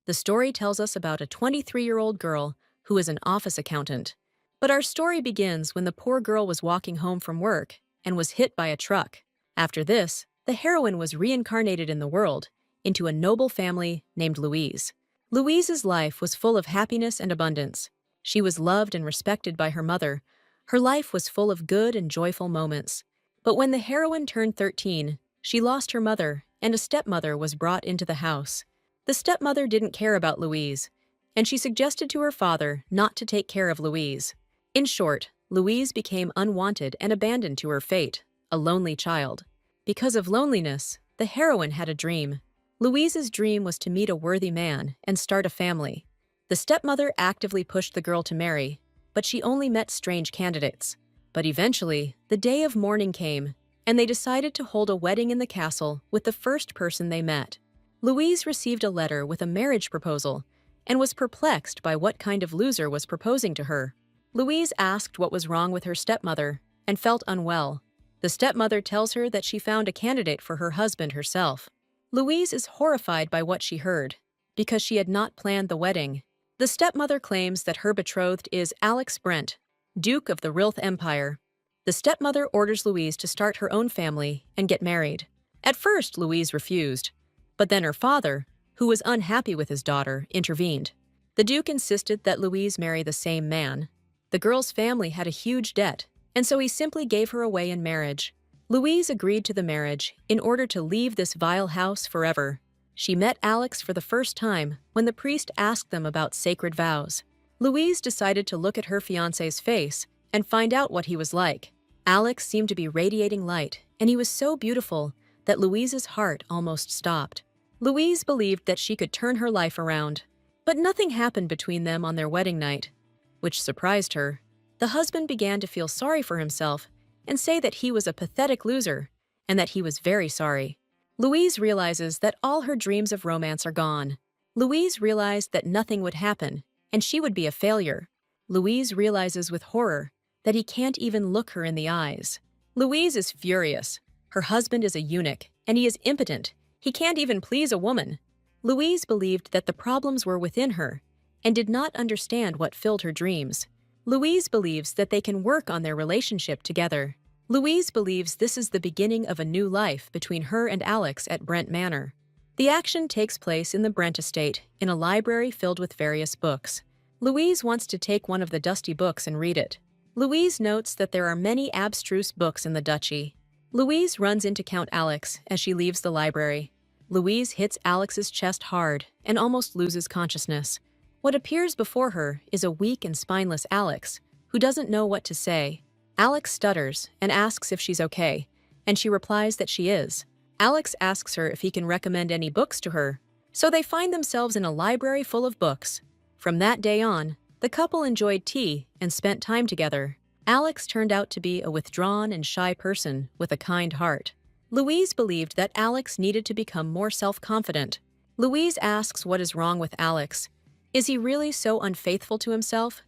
The story tells us about a 23-year-old girl who is an office accountant. But our story begins when the poor girl was walking home from work and was hit by a truck. After this, the heroine was reincarnated in the world into a noble family named Louise. Louise's life was full of happiness and abundance. She was loved and respected by her mother. Her life was full of good and joyful moments. But when the heroine turned 13, she lost her mother, and a stepmother was brought into the house. The stepmother didn't care about Louise, and she suggested to her father not to take care of Louise. In short, Louise became unwanted and abandoned to her fate, a lonely child. Because of loneliness, the heroine had a dream. Louise's dream was to meet a worthy man and start a family. The stepmother actively pushed the girl to marry, but she only met strange candidates. But eventually, the day of mourning came, and they decided to hold a wedding in the castle with the first person they met. Louise received a letter with a marriage proposal and was perplexed by what kind of loser was proposing to her. Louise asked what was wrong with her stepmother and felt unwell. The stepmother tells her that she found a candidate for her husband herself. Louise is horrified by what she heard, because she had not planned the wedding. The stepmother claims that her betrothed is Alex Brent, Duke of the Rilth Empire. The stepmother orders Louise to start her own family and get married. At first, Louise refused, but then her father, who was unhappy with his daughter, intervened. The Duke insisted that Louise marry the same man. The girl's family had a huge debt, and so he simply gave her away in marriage. Louise agreed to the marriage in order to leave this vile house forever. She met Alex for the first time when the priest asked them about sacred vows. Louise decided to look at her fiancé's face and find out what he was like. Alex seemed to be radiating light, and he was so beautiful that Louise's heart almost stopped. Louise believed that she could turn her life around, but nothing happened between them on their wedding night, which surprised her. The husband began to feel sorry for himself and say that he was a pathetic loser and that he was very sorry. Louise realizes that all her dreams of romance are gone. Louise realized that nothing would happen and she would be a failure. Louise realizes with horror that he can't even look her in the eyes. Louise is furious. Her husband is a eunuch and he is impotent. He can't even please a woman. Louise believed that the problems were within her and did not understand what filled her dreams. Louise believes that they can work on their relationship together. Louise believes this is the beginning of a new life between her and Alex at Brent Manor. The action takes place in the Brent estate, in a library filled with various books. Louise wants to take one of the dusty books and read it. Louise notes that there are many abstruse books in the duchy. Louise runs into Count Alex as she leaves the library. Louise hits Alex's chest hard and almost loses consciousness. What appears before her is a weak and spineless Alex, who doesn't know what to say. Alex stutters and asks if she's okay, and she replies that she is. Alex asks her if he can recommend any books to her, so they find themselves in a library full of books. From that day on, the couple enjoyed tea and spent time together. Alex turned out to be a withdrawn and shy person with a kind heart. Louise believed that Alex needed to become more self-confident. Louise asks what is wrong with Alex. Is he really so unfaithful to himself?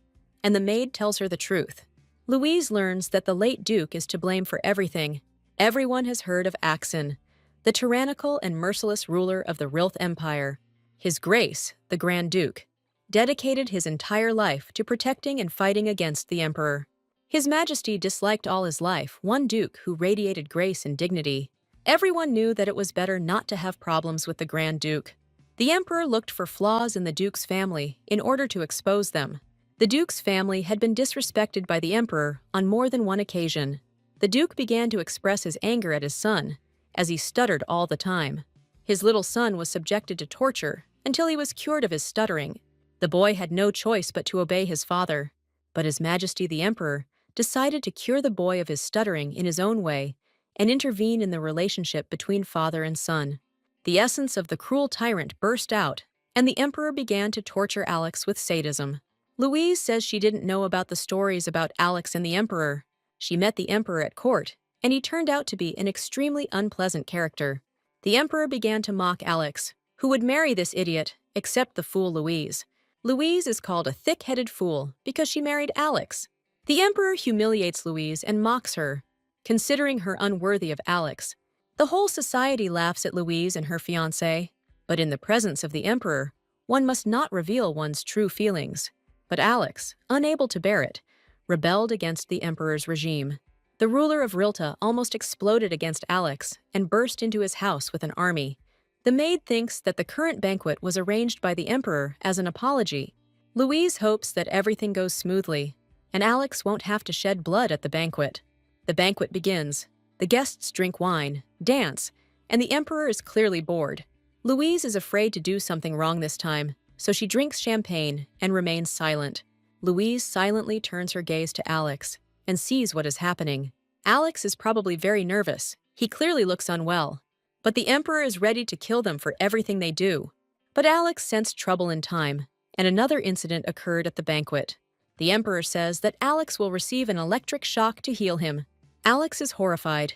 And the maid tells her the truth. Louise learns that the late Duke is to blame for everything. Everyone has heard of Axon, the tyrannical and merciless ruler of the Rilth Empire. His Grace, the Grand Duke, dedicated his entire life to protecting and fighting against the Emperor. His Majesty disliked all his life one Duke who radiated grace and dignity. Everyone knew that it was better not to have problems with the Grand Duke. The Emperor looked for flaws in the Duke's family in order to expose them. The Duke's family had been disrespected by the Emperor on more than one occasion. The Duke began to express his anger at his son, as he stuttered all the time. His little son was subjected to torture until he was cured of his stuttering. The boy had no choice but to obey his father, but His Majesty the Emperor decided to cure the boy of his stuttering in his own way and intervene in the relationship between father and son. The essence of the cruel tyrant burst out, and the Emperor began to torture Alex with sadism. Louise says she didn't know about the stories about Alex and the Emperor. She met the Emperor at court, and he turned out to be an extremely unpleasant character. The Emperor began to mock Alex, who would marry this idiot, except the fool Louise. Louise is called a thick-headed fool because she married Alex. The Emperor humiliates Louise and mocks her, considering her unworthy of Alex. The whole society laughs at Louise and her fiancé, but in the presence of the Emperor, one must not reveal one's true feelings. But Alex, unable to bear it, rebelled against the emperor's regime. The ruler of Rilta almost exploded against Alex and burst into his house with an army. The maid thinks that the current banquet was arranged by the emperor as an apology. Louise hopes that everything goes smoothly, and Alex won't have to shed blood at the banquet. The banquet begins. The guests drink wine, dance, and the emperor is clearly bored. Louise is afraid to do something wrong this time, so she drinks champagne and remains silent. Louise silently turns her gaze to Alex and sees what is happening. Alex is probably very nervous. He clearly looks unwell. But the emperor is ready to kill them for everything they do. But Alex sensed trouble in time, and another incident occurred at the banquet. The emperor says that Alex will receive an electric shock to heal him. Alex is horrified.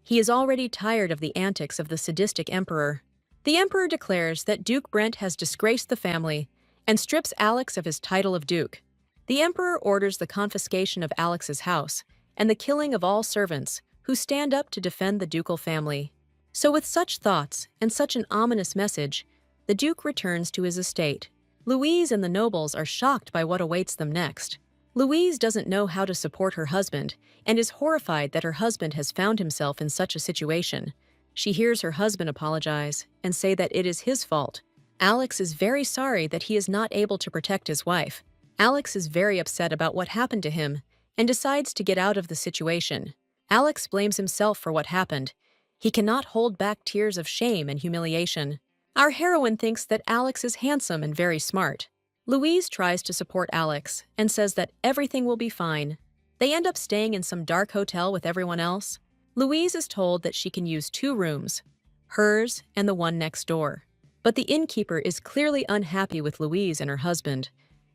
He is already tired of the antics of the sadistic emperor. The emperor declares that Duke Brent has disgraced the family and strips Alex of his title of duke. The emperor orders the confiscation of Alex's house and the killing of all servants who stand up to defend the ducal family. So with such thoughts and such an ominous message, the duke returns to his estate. Louise and the nobles are shocked by what awaits them next. Louise doesn't know how to support her husband and is horrified that her husband has found himself in such a situation. She hears her husband apologize and say that it is his fault. Alex is very sorry that he is not able to protect his wife. Alex is very upset about what happened to him and decides to get out of the situation. Alex blames himself for what happened. He cannot hold back tears of shame and humiliation. Our heroine thinks that Alex is handsome and very smart. Louise tries to support Alex and says that everything will be fine. They end up staying in some dark hotel with everyone else. Louise is told that she can use 2 rooms, hers and the one next door. But the innkeeper is clearly unhappy with Louise and her husband,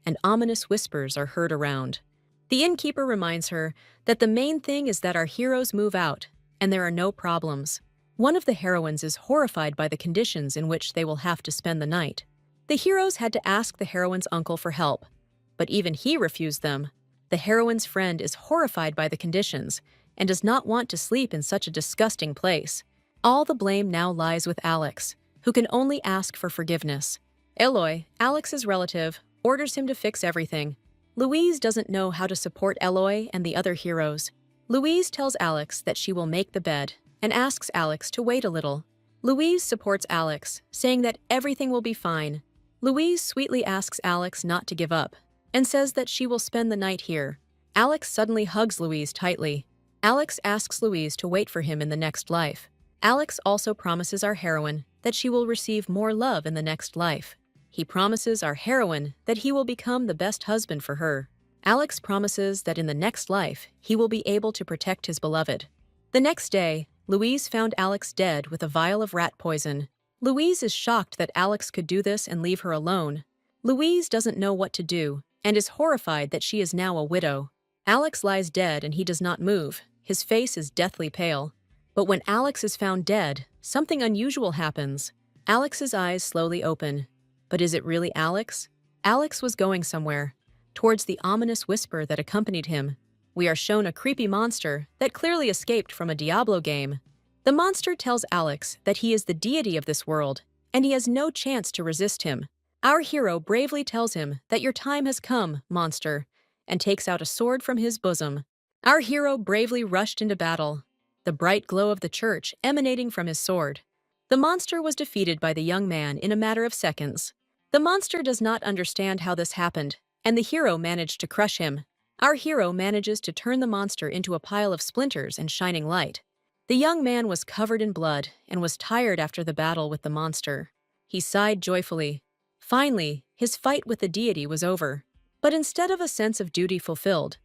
and ominous whispers are heard around. The innkeeper reminds her that the main thing is that our heroes move out, and there are no problems. One of the heroines is horrified by the conditions in which they will have to spend the night. The heroes had to ask the heroine's uncle for help, but even he refused them. The heroine's friend is horrified by the conditions and does not want to sleep in such a disgusting place. All the blame now lies with Alex, who can only ask for forgiveness. Eloy, Alex's relative, orders him to fix everything. Louise doesn't know how to support Eloy and the other heroes. Louise tells Alex that she will make the bed and asks Alex to wait a little. Louise supports Alex, saying that everything will be fine. Louise sweetly asks Alex not to give up and says that she will spend the night here. Alex suddenly hugs Louise tightly. Alex asks Louise to wait for him in the next life. Alex also promises our heroine that she will receive more love in the next life. He promises our heroine that he will become the best husband for her. Alex promises that in the next life, he will be able to protect his beloved. The next day, Louise found Alex dead with a vial of rat poison. Louise is shocked that Alex could do this and leave her alone. Louise doesn't know what to do and is horrified that she is now a widow. Alex lies dead and he does not move. His face is deathly pale. But when Alex is found dead, something unusual happens. Alex's eyes slowly open. But is it really Alex? Alex was going somewhere, towards the ominous whisper that accompanied him. We are shown a creepy monster that clearly escaped from a Diablo game. The monster tells Alex that he is the deity of this world, and he has no chance to resist him. Our hero bravely tells him that your time has come, monster, and takes out a sword from his bosom. Our hero bravely rushed into battle, the bright glow of the church emanating from his sword. The monster was defeated by the young man in a matter of seconds. The monster does not understand how this happened, and the hero managed to crush him. Our hero manages to turn the monster into a pile of splinters and shining light. The young man was covered in blood and was tired after the battle with the monster. He sighed joyfully. Finally, his fight with the deity was over. But instead of a sense of duty fulfilled,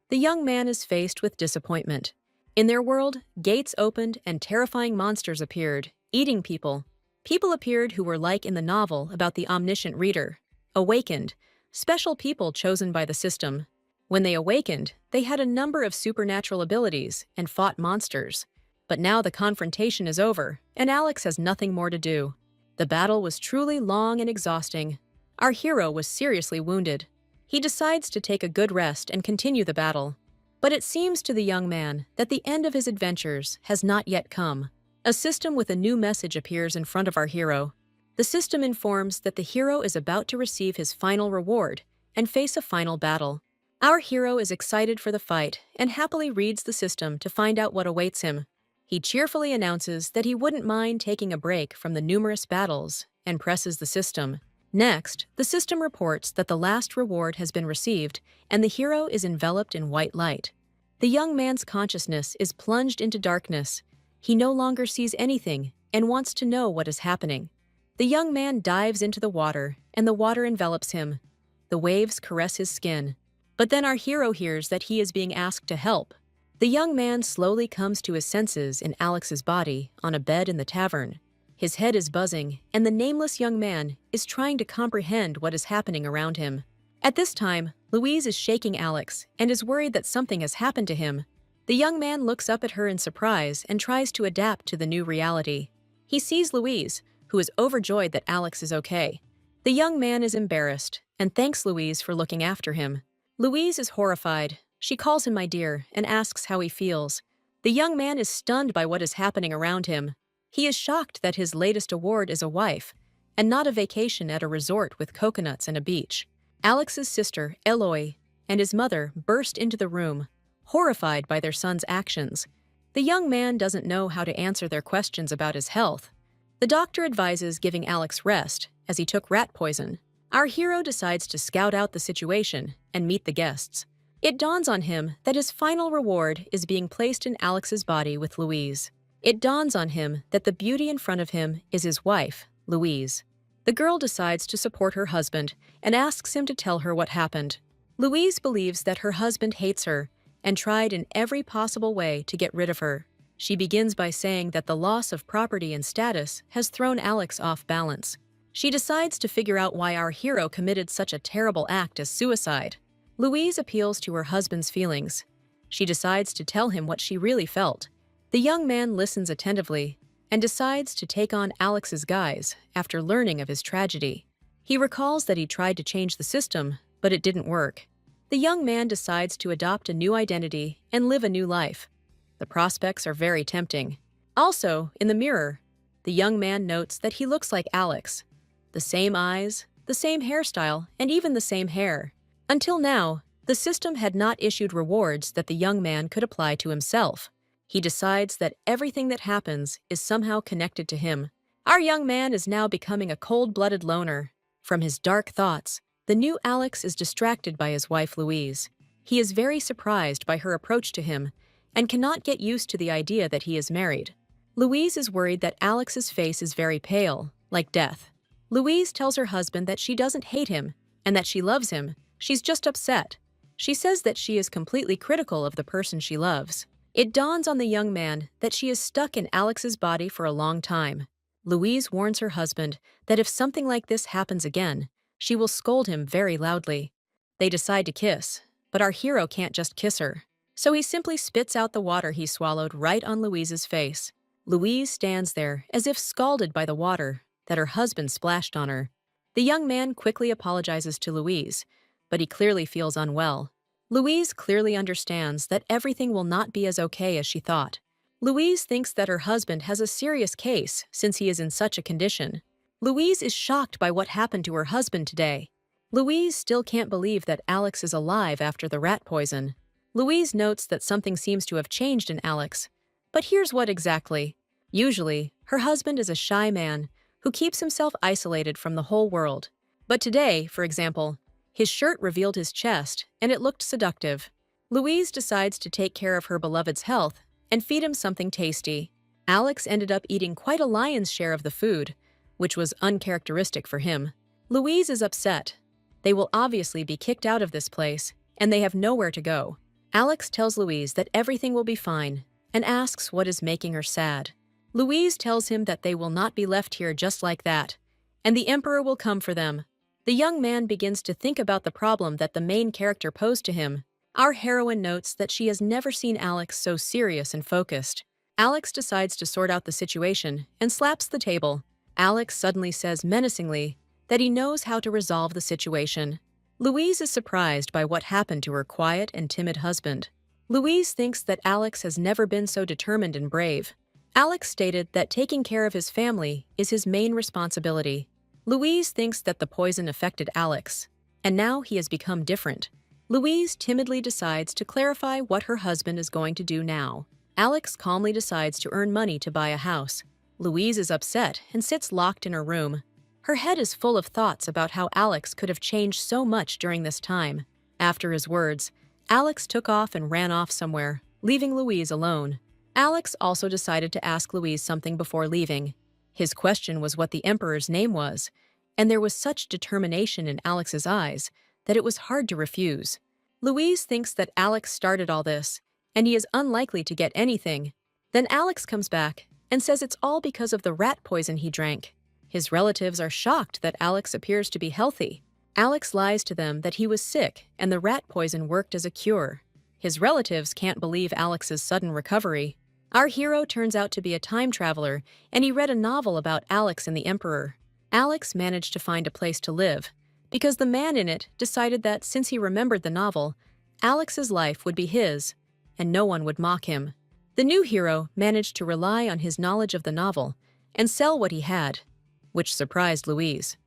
the young man is faced with disappointment. In their world, gates opened and terrifying monsters appeared, eating people. People appeared who were like in the novel about the omniscient reader, awakened, special people chosen by the system. When they awakened, they had a number of supernatural abilities and fought monsters. But now the confrontation is over, and Alex has nothing more to do. The battle was truly long and exhausting. Our hero was seriously wounded. He decides to take a good rest and continue the battle. But it seems to the young man that the end of his adventures has not yet come. A system with a new message appears in front of our hero. The The system informs that the hero is about to receive his final reward and face a final battle. Our hero is excited for the fight and happily reads the system to find out what awaits him. He cheerfully announces that he wouldn't mind taking a break from the numerous battles and presses the system. Next, the system reports that the last reward has been received and the hero is enveloped in white light. The young man's consciousness is plunged into darkness. He no longer sees anything and wants to know what is happening. The young man dives into the water and the water envelops him. The waves caress his skin. But then our hero hears that he is being asked to help. The young man slowly comes to his senses in Alex's body on a bed in the tavern. His head is buzzing, and the nameless young man is trying to comprehend what is happening around him. At this time, Louise is shaking Alex and is worried that something has happened to him. The young man looks up at her in surprise and tries to adapt to the new reality. He sees Louise, who is overjoyed that Alex is okay. The young man is embarrassed and thanks Louise for looking after him. Louise is horrified. She calls him my dear and asks how he feels. The young man is stunned by what is happening around him. He is shocked that his latest award is a wife, and not a vacation at a resort with coconuts and a beach. Alex's sister, Eloy, and his mother burst into the room, horrified by their son's actions. The young man doesn't know how to answer their questions about his health. The doctor advises giving Alex rest, as he took rat poison. Our hero decides to scout out the situation and meet the guests. It dawns on him that his final reward is being placed in Alex's body with Louise. It dawns on him that the beauty in front of him is his wife, Louise. The girl decides to support her husband and asks him to tell her what happened. Louise believes that her husband hates her and tried in every possible way to get rid of her. She begins by saying that the loss of property and status has thrown Alex off balance. She decides to figure out why our hero committed such a terrible act as suicide. Louise appeals to her husband's feelings. She decides to tell him what she really felt. The young man listens attentively and decides to take on Alex's guise after learning of his tragedy. He recalls that he tried to change the system, but it didn't work. The young man decides to adopt a new identity and live a new life. The prospects are very tempting. Also, in the mirror, the young man notes that he looks like Alex. The same eyes, the same hairstyle, and even the same hair. Until now, the system had not issued rewards that the young man could apply to himself. He decides that everything that happens is somehow connected to him. Our young man is now becoming a cold-blooded loner. From his dark thoughts, the new Alex is distracted by his wife Louise. He is very surprised by her approach to him and cannot get used to the idea that he is married. Louise is worried that Alex's face is very pale, like death. Louise tells her husband that she doesn't hate him and that she loves him. She's just upset. She says that she is completely critical of the person she loves. It dawns on the young man that she is stuck in Alex's body for a long time. Louise warns her husband that if something like this happens again, she will scold him very loudly. They decide to kiss, but our hero can't just kiss her. So he simply spits out the water he swallowed right on Louise's face. Louise stands there as if scalded by the water that her husband splashed on her. The young man quickly apologizes to Louise, but he clearly feels unwell. Louise clearly understands that everything will not be as okay as she thought. Louise thinks that her husband has a serious case since he is in such a condition. Louise is shocked by what happened to her husband today. Louise still can't believe that Alex is alive after the rat poison. Louise notes that something seems to have changed in Alex. But here's what exactly. Usually, her husband is a shy man who keeps himself isolated from the whole world. But today, for example, his shirt revealed his chest, and it looked seductive. Louise decides to take care of her beloved's health and feed him something tasty. Alex ended up eating quite a lion's share of the food, which was uncharacteristic for him. Louise is upset. They will obviously be kicked out of this place, and they have nowhere to go. Alex tells Louise that everything will be fine and asks what is making her sad. Louise tells him that they will not be left here just like that, and the Emperor will come for them. The young man begins to think about the problem that the main character posed to him. Our heroine notes that she has never seen Alex so serious and focused. Alex decides to sort out the situation and slaps the table. Alex suddenly says menacingly that he knows how to resolve the situation. Louise is surprised by what happened to her quiet and timid husband. Louise thinks that Alex has never been so determined and brave. Alex stated that taking care of his family is his main responsibility. Louise thinks that the poison affected Alex, and now he has become different. Louise timidly decides to clarify what her husband is going to do now. Alex calmly decides to earn money to buy a house. Louise is upset and sits locked in her room. Her head is full of thoughts about how Alex could have changed so much during this time. After his words, Alex took off and ran off somewhere, leaving Louise alone. Alex also decided to ask Louise something before leaving. His question was what the Emperor's name was, and there was such determination in Alex's eyes that it was hard to refuse. Louise thinks that Alex started all this, and he is unlikely to get anything. Then Alex comes back and says it's all because of the rat poison he drank. His relatives are shocked that Alex appears to be healthy. Alex lies to them that he was sick and the rat poison worked as a cure. His relatives can't believe Alex's sudden recovery. Our hero turns out to be a time traveler, and he read a novel about Alex and the Emperor. Alex managed to find a place to live, because the man in it decided that since he remembered the novel, Alex's life would be his, and no one would mock him. The new hero managed to rely on his knowledge of the novel and sell what he had, which surprised Louise.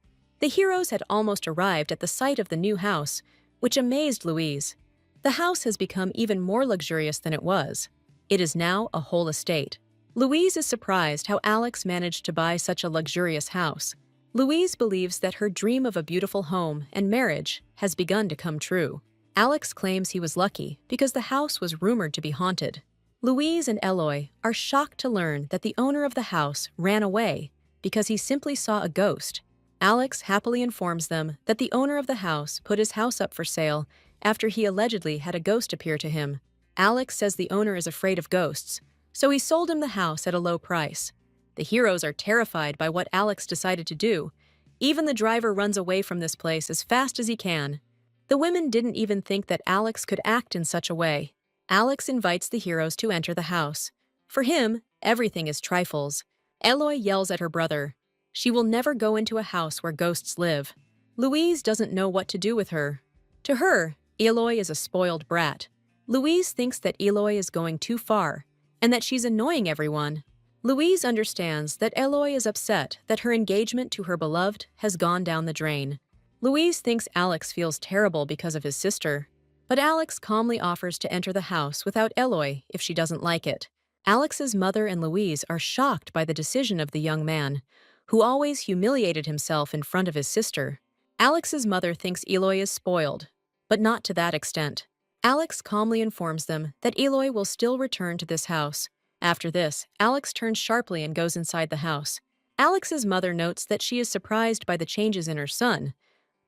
The heroes had almost arrived at the site of the new house, which amazed Louise. The house has become even more luxurious than it was. It is now a whole estate. Louise is surprised how Alex managed to buy such a luxurious house. Louise believes that her dream of a beautiful home and marriage has begun to come true. Alex claims he was lucky because the house was rumored to be haunted. Louise and Eloy are shocked to learn that the owner of the house ran away because he simply saw a ghost. Alex happily informs them that the owner of the house put his house up for sale after he allegedly had a ghost appear to him. Alex says the owner is afraid of ghosts, so he sold him the house at a low price. The heroes are terrified by what Alex decided to do. Even the driver runs away from this place as fast as he can. The women didn't even think that Alex could act in such a way. Alex invites the heroes to enter the house. For him, everything is trifles. Eloy yells at her brother. She will never go into a house where ghosts live. Louise doesn't know what to do with her. To her, Eloy is a spoiled brat. Louise thinks that Eloy is going too far and that she's annoying everyone. Louise understands that Eloy is upset that her engagement to her beloved has gone down the drain. Louise thinks Alex feels terrible because of his sister, but Alex calmly offers to enter the house without Eloy if she doesn't like it. Alex's mother and Louise are shocked by the decision of the young man, who always humiliated himself in front of his sister. Alex's mother thinks Eloy is spoiled, but not to that extent. Alex calmly informs them that Eloy will still return to this house. After this, Alex turns sharply and goes inside the house. Alex's mother notes that she is surprised by the changes in her son,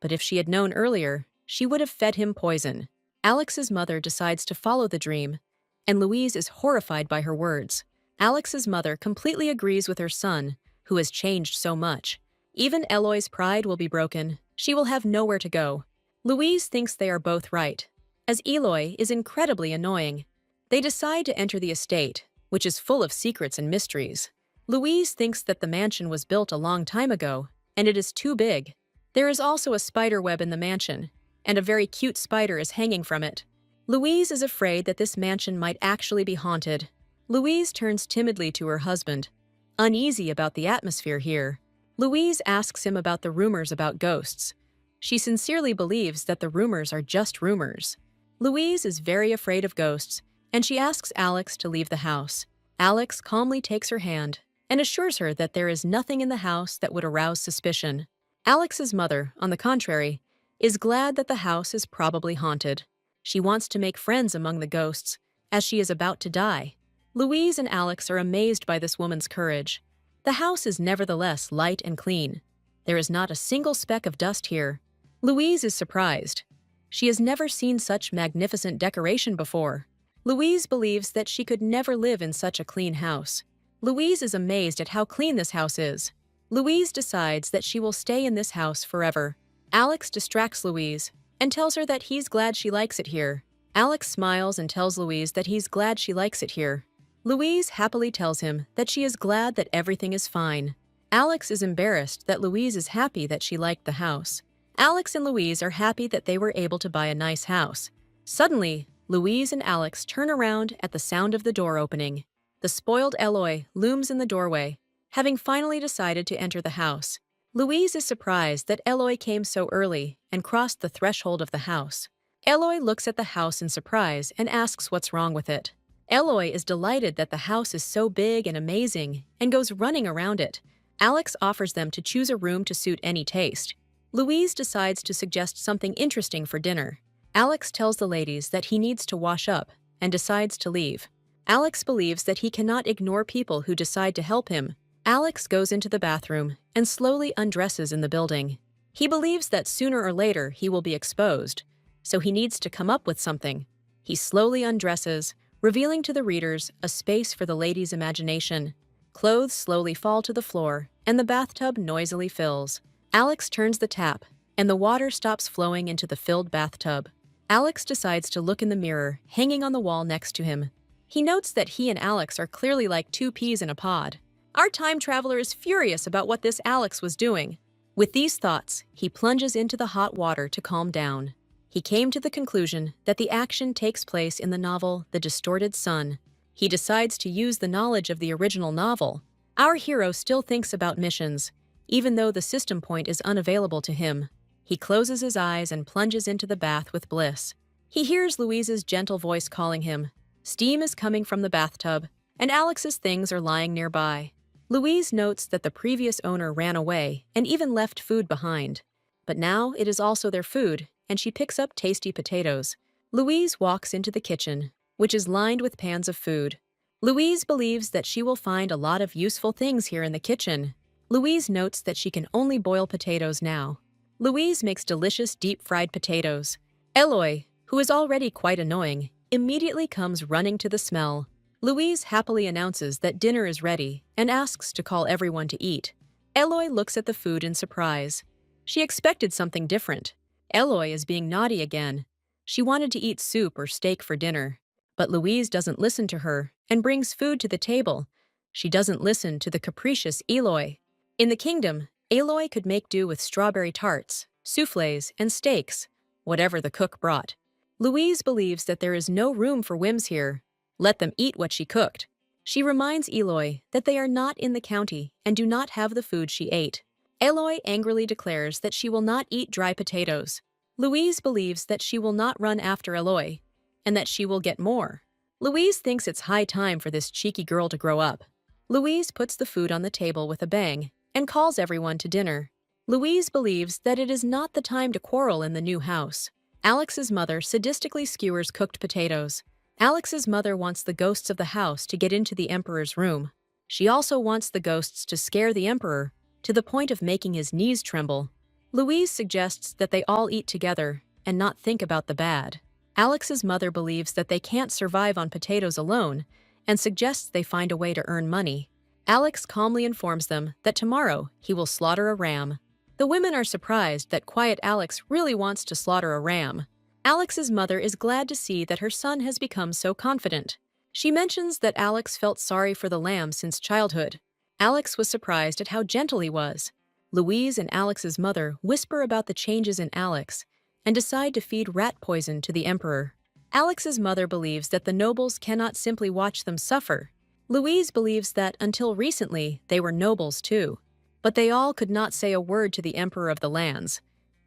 but if she had known earlier, she would have fed him poison. Alex's mother decides to follow the dream, and Louise is horrified by her words. Alex's mother completely agrees with her son, who has changed so much. Even Eloy's pride will be broken. She will have nowhere to go. Louise thinks they are both right, as Eloy is incredibly annoying. They decide to enter the estate, which is full of secrets and mysteries. Louise thinks that the mansion was built a long time ago, and it is too big. There is also a spider web in the mansion, and a very cute spider is hanging from it. Louise is afraid that this mansion might actually be haunted. Louise turns timidly to her husband, uneasy about the atmosphere here. Louise asks him about the rumors about ghosts. She sincerely believes that the rumors are just rumors. Louise is very afraid of ghosts, and she asks Alex to leave the house. Alex calmly takes her hand and assures her that there is nothing in the house that would arouse suspicion. Alex's mother, on the contrary, is glad that the house is probably haunted. She wants to make friends among the ghosts, as she is about to die. Louise and Alex are amazed by this woman's courage. The house is nevertheless light and clean. There is not a single speck of dust here. Louise is surprised. She has never seen such magnificent decoration before. Louise believes that she could never live in such a clean house. Louise is amazed at how clean this house is. Louise decides that she will stay in this house forever. Alex distracts Louise and tells her that he's glad she likes it here. Alex smiles and tells Louise that he's glad she likes it here. Louise happily tells him that she is glad that everything is fine. Alex is embarrassed that Louise is happy that she liked the house. Alex and Louise are happy that they were able to buy a nice house. Suddenly, Louise and Alex turn around at the sound of the door opening. The spoiled Eloy looms in the doorway, having finally decided to enter the house. Louise is surprised that Eloy came so early and crossed the threshold of the house. Eloy looks at the house in surprise and asks what's wrong with it. Eloy is delighted that the house is so big and amazing and goes running around it. Alex offers them to choose a room to suit any taste. Louise decides to suggest something interesting for dinner. Alex tells the ladies that he needs to wash up and decides to leave. Alex believes that he cannot ignore people who decide to help him. Alex goes into the bathroom and slowly undresses in the building. He believes that sooner or later he will be exposed, so he needs to come up with something. He slowly undresses, revealing to the readers a space for the ladies' imagination. Clothes slowly fall to the floor, and the bathtub noisily fills. Alex turns the tap, and the water stops flowing into the filled bathtub. Alex decides to look in the mirror, hanging on the wall next to him. He notes that he and Alex are clearly like two peas in a pod. Our time traveler is furious about what this Alex was doing. With these thoughts, he plunges into the hot water to calm down. He came to the conclusion that the action takes place in the novel The Distorted Sun. He decides to use the knowledge of the original novel. Our hero still thinks about missions, even though the system point is unavailable to him. He closes his eyes and plunges into the bath with bliss. He hears Louise's gentle voice calling him. Steam is coming from the bathtub, and Alex's things are lying nearby. Louise notes that the previous owner ran away and even left food behind. But now it is also their food, and she picks up tasty potatoes. Louise walks into the kitchen, which is lined with pans of food. Louise believes that she will find a lot of useful things here in the kitchen. Louise notes that she can only boil potatoes now. Louise makes delicious deep-fried potatoes. Eloy, who is already quite annoying, immediately comes running to the smell. Louise happily announces that dinner is ready and asks to call everyone to eat. Eloy looks at the food in surprise. She expected something different. Eloy is being naughty again. She wanted to eat soup or steak for dinner. But Louise doesn't listen to her and brings food to the table. She doesn't listen to the capricious Eloy. In the kingdom, Eloy could make do with strawberry tarts, soufflés, and steaks, whatever the cook brought. Louise believes that there is no room for whims here. Let them eat what she cooked. She reminds Eloy that they are not in the county and do not have the food she ate. Eloy angrily declares that she will not eat dry potatoes. Louise believes that she will not run after Eloy, and that she will get more. Louise thinks it's high time for this cheeky girl to grow up. Louise puts the food on the table with a bang and calls everyone to dinner. Louise believes that it is not the time to quarrel in the new house. Alex's mother sadistically skewers cooked potatoes. Alex's mother wants the ghosts of the house to get into the Emperor's room. She also wants the ghosts to scare the Emperor to the point of making his knees tremble. Louise suggests that they all eat together and not think about the bad. Alex's mother believes that they can't survive on potatoes alone and suggests they find a way to earn money. Alex calmly informs them that tomorrow he will slaughter a ram. The women are surprised that quiet Alex really wants to slaughter a ram. Alex's mother is glad to see that her son has become so confident. She mentions that Alex felt sorry for the lamb since childhood. Alex was surprised at how gentle he was. Louise and Alex's mother whisper about the changes in Alex and decide to feed rat poison to the Emperor. Alex's mother believes that the nobles cannot simply watch them suffer. Louise believes that until recently they were nobles too, but they all could not say a word to the Emperor of the lands.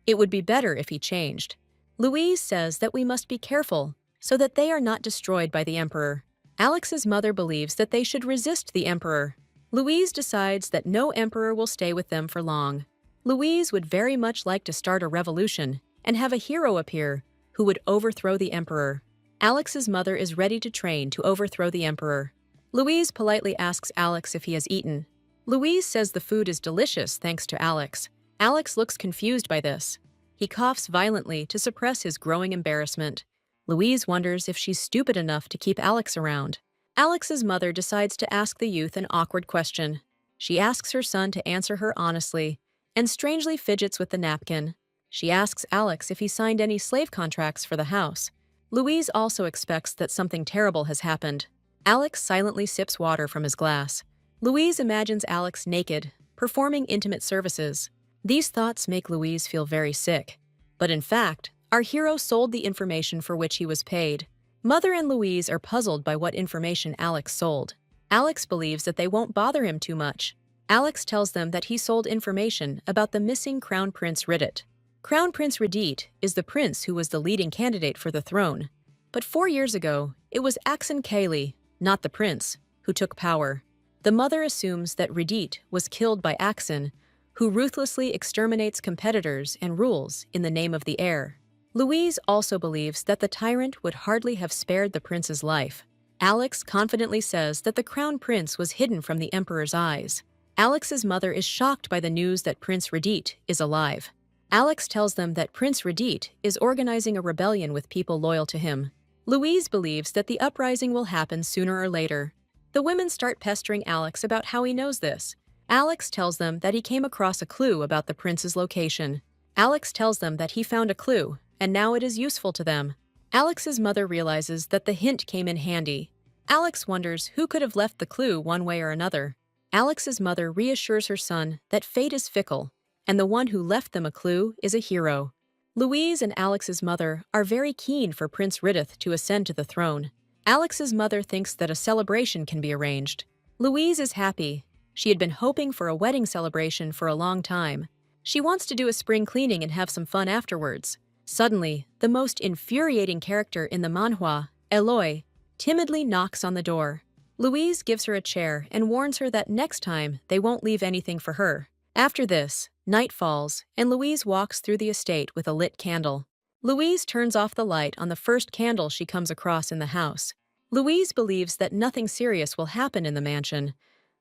It would be better if he changed. Louise says that we must be careful so that they are not destroyed by the Emperor. Alex's mother believes that they should resist the Emperor. Louise decides that no Emperor will stay with them for long. Louise would very much like to start a revolution and have a hero appear who would overthrow the Emperor. Alex's mother is ready to train to overthrow the Emperor. Louise politely asks Alex if he has eaten. Louise says the food is delicious thanks to Alex. Alex looks confused by this. He coughs violently to suppress his growing embarrassment. Louise wonders if she's stupid enough to keep Alex around. Alex's mother decides to ask the youth an awkward question. She asks her son to answer her honestly and strangely fidgets with the napkin. She asks Alex if he signed any slave contracts for the house. Louise also expects that something terrible has happened. Alex silently sips water from his glass. Louise imagines Alex naked, performing intimate services. These thoughts make Louise feel very sick. But in fact, our hero sold the information for which he was paid. Mother and Louise are puzzled by what information Alex sold. Alex believes that they won't bother him too much. Alex tells them that he sold information about the missing Crown Prince Ridit. Crown Prince Ridit is the prince who was the leading candidate for the throne. But 4 years ago, it was Axon Cayley, not the prince, who took power. The mother assumes that Ridit was killed by Axon, who ruthlessly exterminates competitors and rules in the name of the heir. Louise also believes that the tyrant would hardly have spared the prince's life. Alex confidently says that the crown prince was hidden from the emperor's eyes. Alex's mother is shocked by the news that Prince Ridit is alive. Alex tells them that Prince Ridit is organizing a rebellion with people loyal to him. Louise believes that the uprising will happen sooner or later. The women start pestering Alex about how he knows this. Alex tells them that he came across a clue about the prince's location. Alex tells them that he found a clue, and now it is useful to them. Alex's mother realizes that the hint came in handy. Alex wonders who could have left the clue one way or another. Alex's mother reassures her son that fate is fickle, and the one who left them a clue is a hero. Louise and Alex's mother are very keen for Prince Ridith to ascend to the throne. Alex's mother thinks that a celebration can be arranged. Louise is happy. She had been hoping for a wedding celebration for a long time. She wants to do a spring cleaning and have some fun afterwards. Suddenly, the most infuriating character in the manhwa, Eloy, timidly knocks on the door. Louise gives her a chair and warns her that next time they won't leave anything for her. After this, night falls, and Louise walks through the estate with a lit candle. Louise turns off the light on the first candle she comes across in the house. Louise believes that nothing serious will happen in the mansion,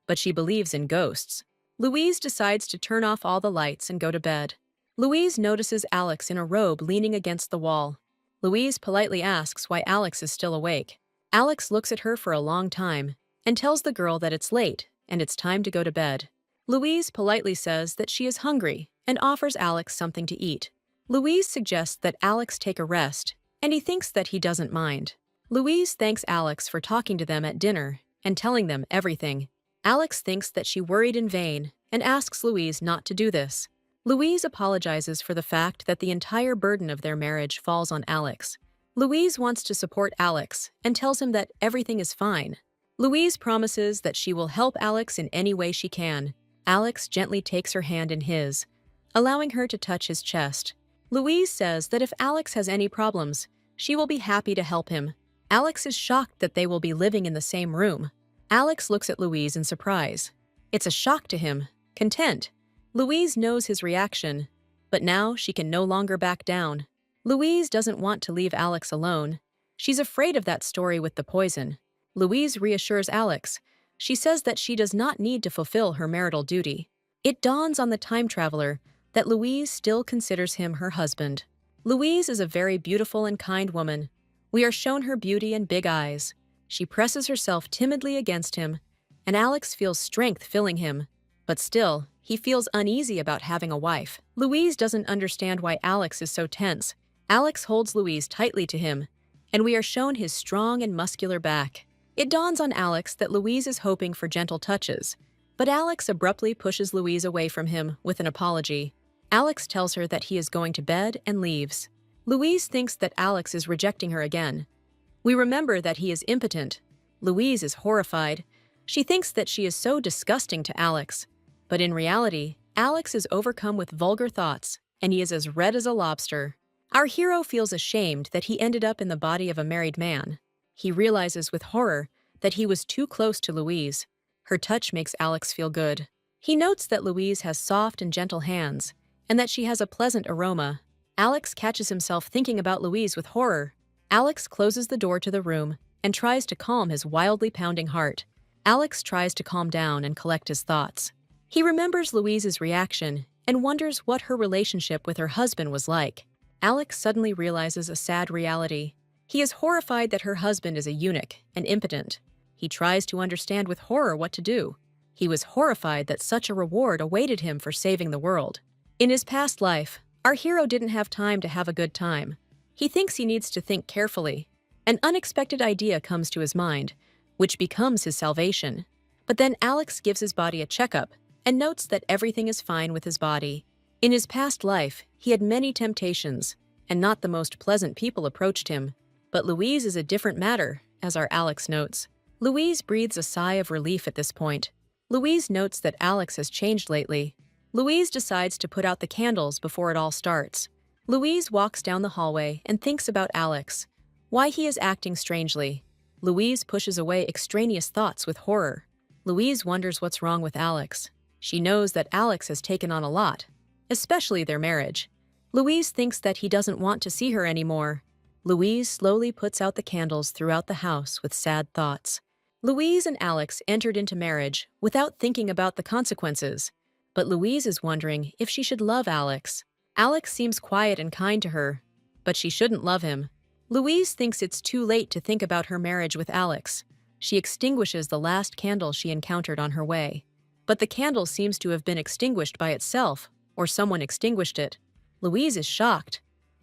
but she believes in ghosts. Louise decides to turn off all the lights and go to bed. Louise notices Alex in a robe leaning against the wall. Louise politely asks why Alex is still awake. Alex looks at her for a long time and tells the girl that it's late and it's time to go to bed. Louise politely says that she is hungry and offers Alex something to eat. Louise suggests that Alex take a rest, and he thinks that he doesn't mind. Louise thanks Alex for talking to them at dinner and telling them everything. Alex thinks that she worried in vain and asks Louise not to do this. Louise apologizes for the fact that the entire burden of their marriage falls on Alex. Louise wants to support Alex and tells him that everything is fine. Louise promises that she will help Alex in any way she can. Alex gently takes her hand in his, allowing her to touch his chest. Louise says that if Alex has any problems, she will be happy to help him. Alex is shocked that they will be living in the same room. Alex looks at Louise in surprise. It's a shock to him, content. Louise knows his reaction, but now she can no longer back down. Louise doesn't want to leave Alex alone. She's afraid of that story with the poison. Louise reassures Alex. She says that she does not need to fulfill her marital duty. It dawns on the time traveler that Louise still considers him her husband. Louise is a very beautiful and kind woman. We are shown her beauty and big eyes. She presses herself timidly against him, and Alex feels strength filling him. But still, he feels uneasy about having a wife. Louise doesn't understand why Alex is so tense. Alex holds Louise tightly to him, and we are shown his strong and muscular back. It dawns on Alex that Louise is hoping for gentle touches, but Alex abruptly pushes Louise away from him with an apology. Alex tells her that he is going to bed and leaves. Louise thinks that Alex is rejecting her again. We remember that he is impotent. Louise is horrified. She thinks that she is so disgusting to Alex. But in reality, Alex is overcome with vulgar thoughts, and he is as red as a lobster. Our hero feels ashamed that he ended up in the body of a married man. He realizes with horror that he was too close to Louise. Her touch makes Alex feel good. He notes that Louise has soft and gentle hands, and that she has a pleasant aroma. Alex catches himself thinking about Louise with horror. Alex closes the door to the room and tries to calm his wildly pounding heart. Alex tries to calm down and collect his thoughts. He remembers Louise's reaction and wonders what her relationship with her husband was like. Alex suddenly realizes a sad reality. He is horrified that her husband is a eunuch and impotent. He tries to understand with horror what to do. He was horrified that such a reward awaited him for saving the world. In his past life, our hero didn't have time to have a good time. He thinks he needs to think carefully. An unexpected idea comes to his mind, which becomes his salvation. But then Alex gives his body a checkup and notes that everything is fine with his body. In his past life, he had many temptations, and not the most pleasant people approached him. But Louise is a different matter, as our Alex notes. Louise breathes a sigh of relief at this point. Louise notes that Alex has changed lately. Louise decides to put out the candles before it all starts. Louise walks down the hallway and thinks about Alex, why he is acting strangely. Louise pushes away extraneous thoughts with horror. Louise wonders what's wrong with Alex. She knows that Alex has taken on a lot, especially their marriage. Louise thinks that he doesn't want to see her anymore. Louise slowly puts out the candles throughout the house with sad thoughts. Louise and Alex entered into marriage without thinking about the consequences. But Louise is wondering if she should love Alex. Alex seems quiet and kind to her, but she shouldn't love him. Louise thinks it's too late to think about her marriage with Alex. She extinguishes the last candle she encountered on her way. But the candle seems to have been extinguished by itself, or someone extinguished it. Louise is shocked.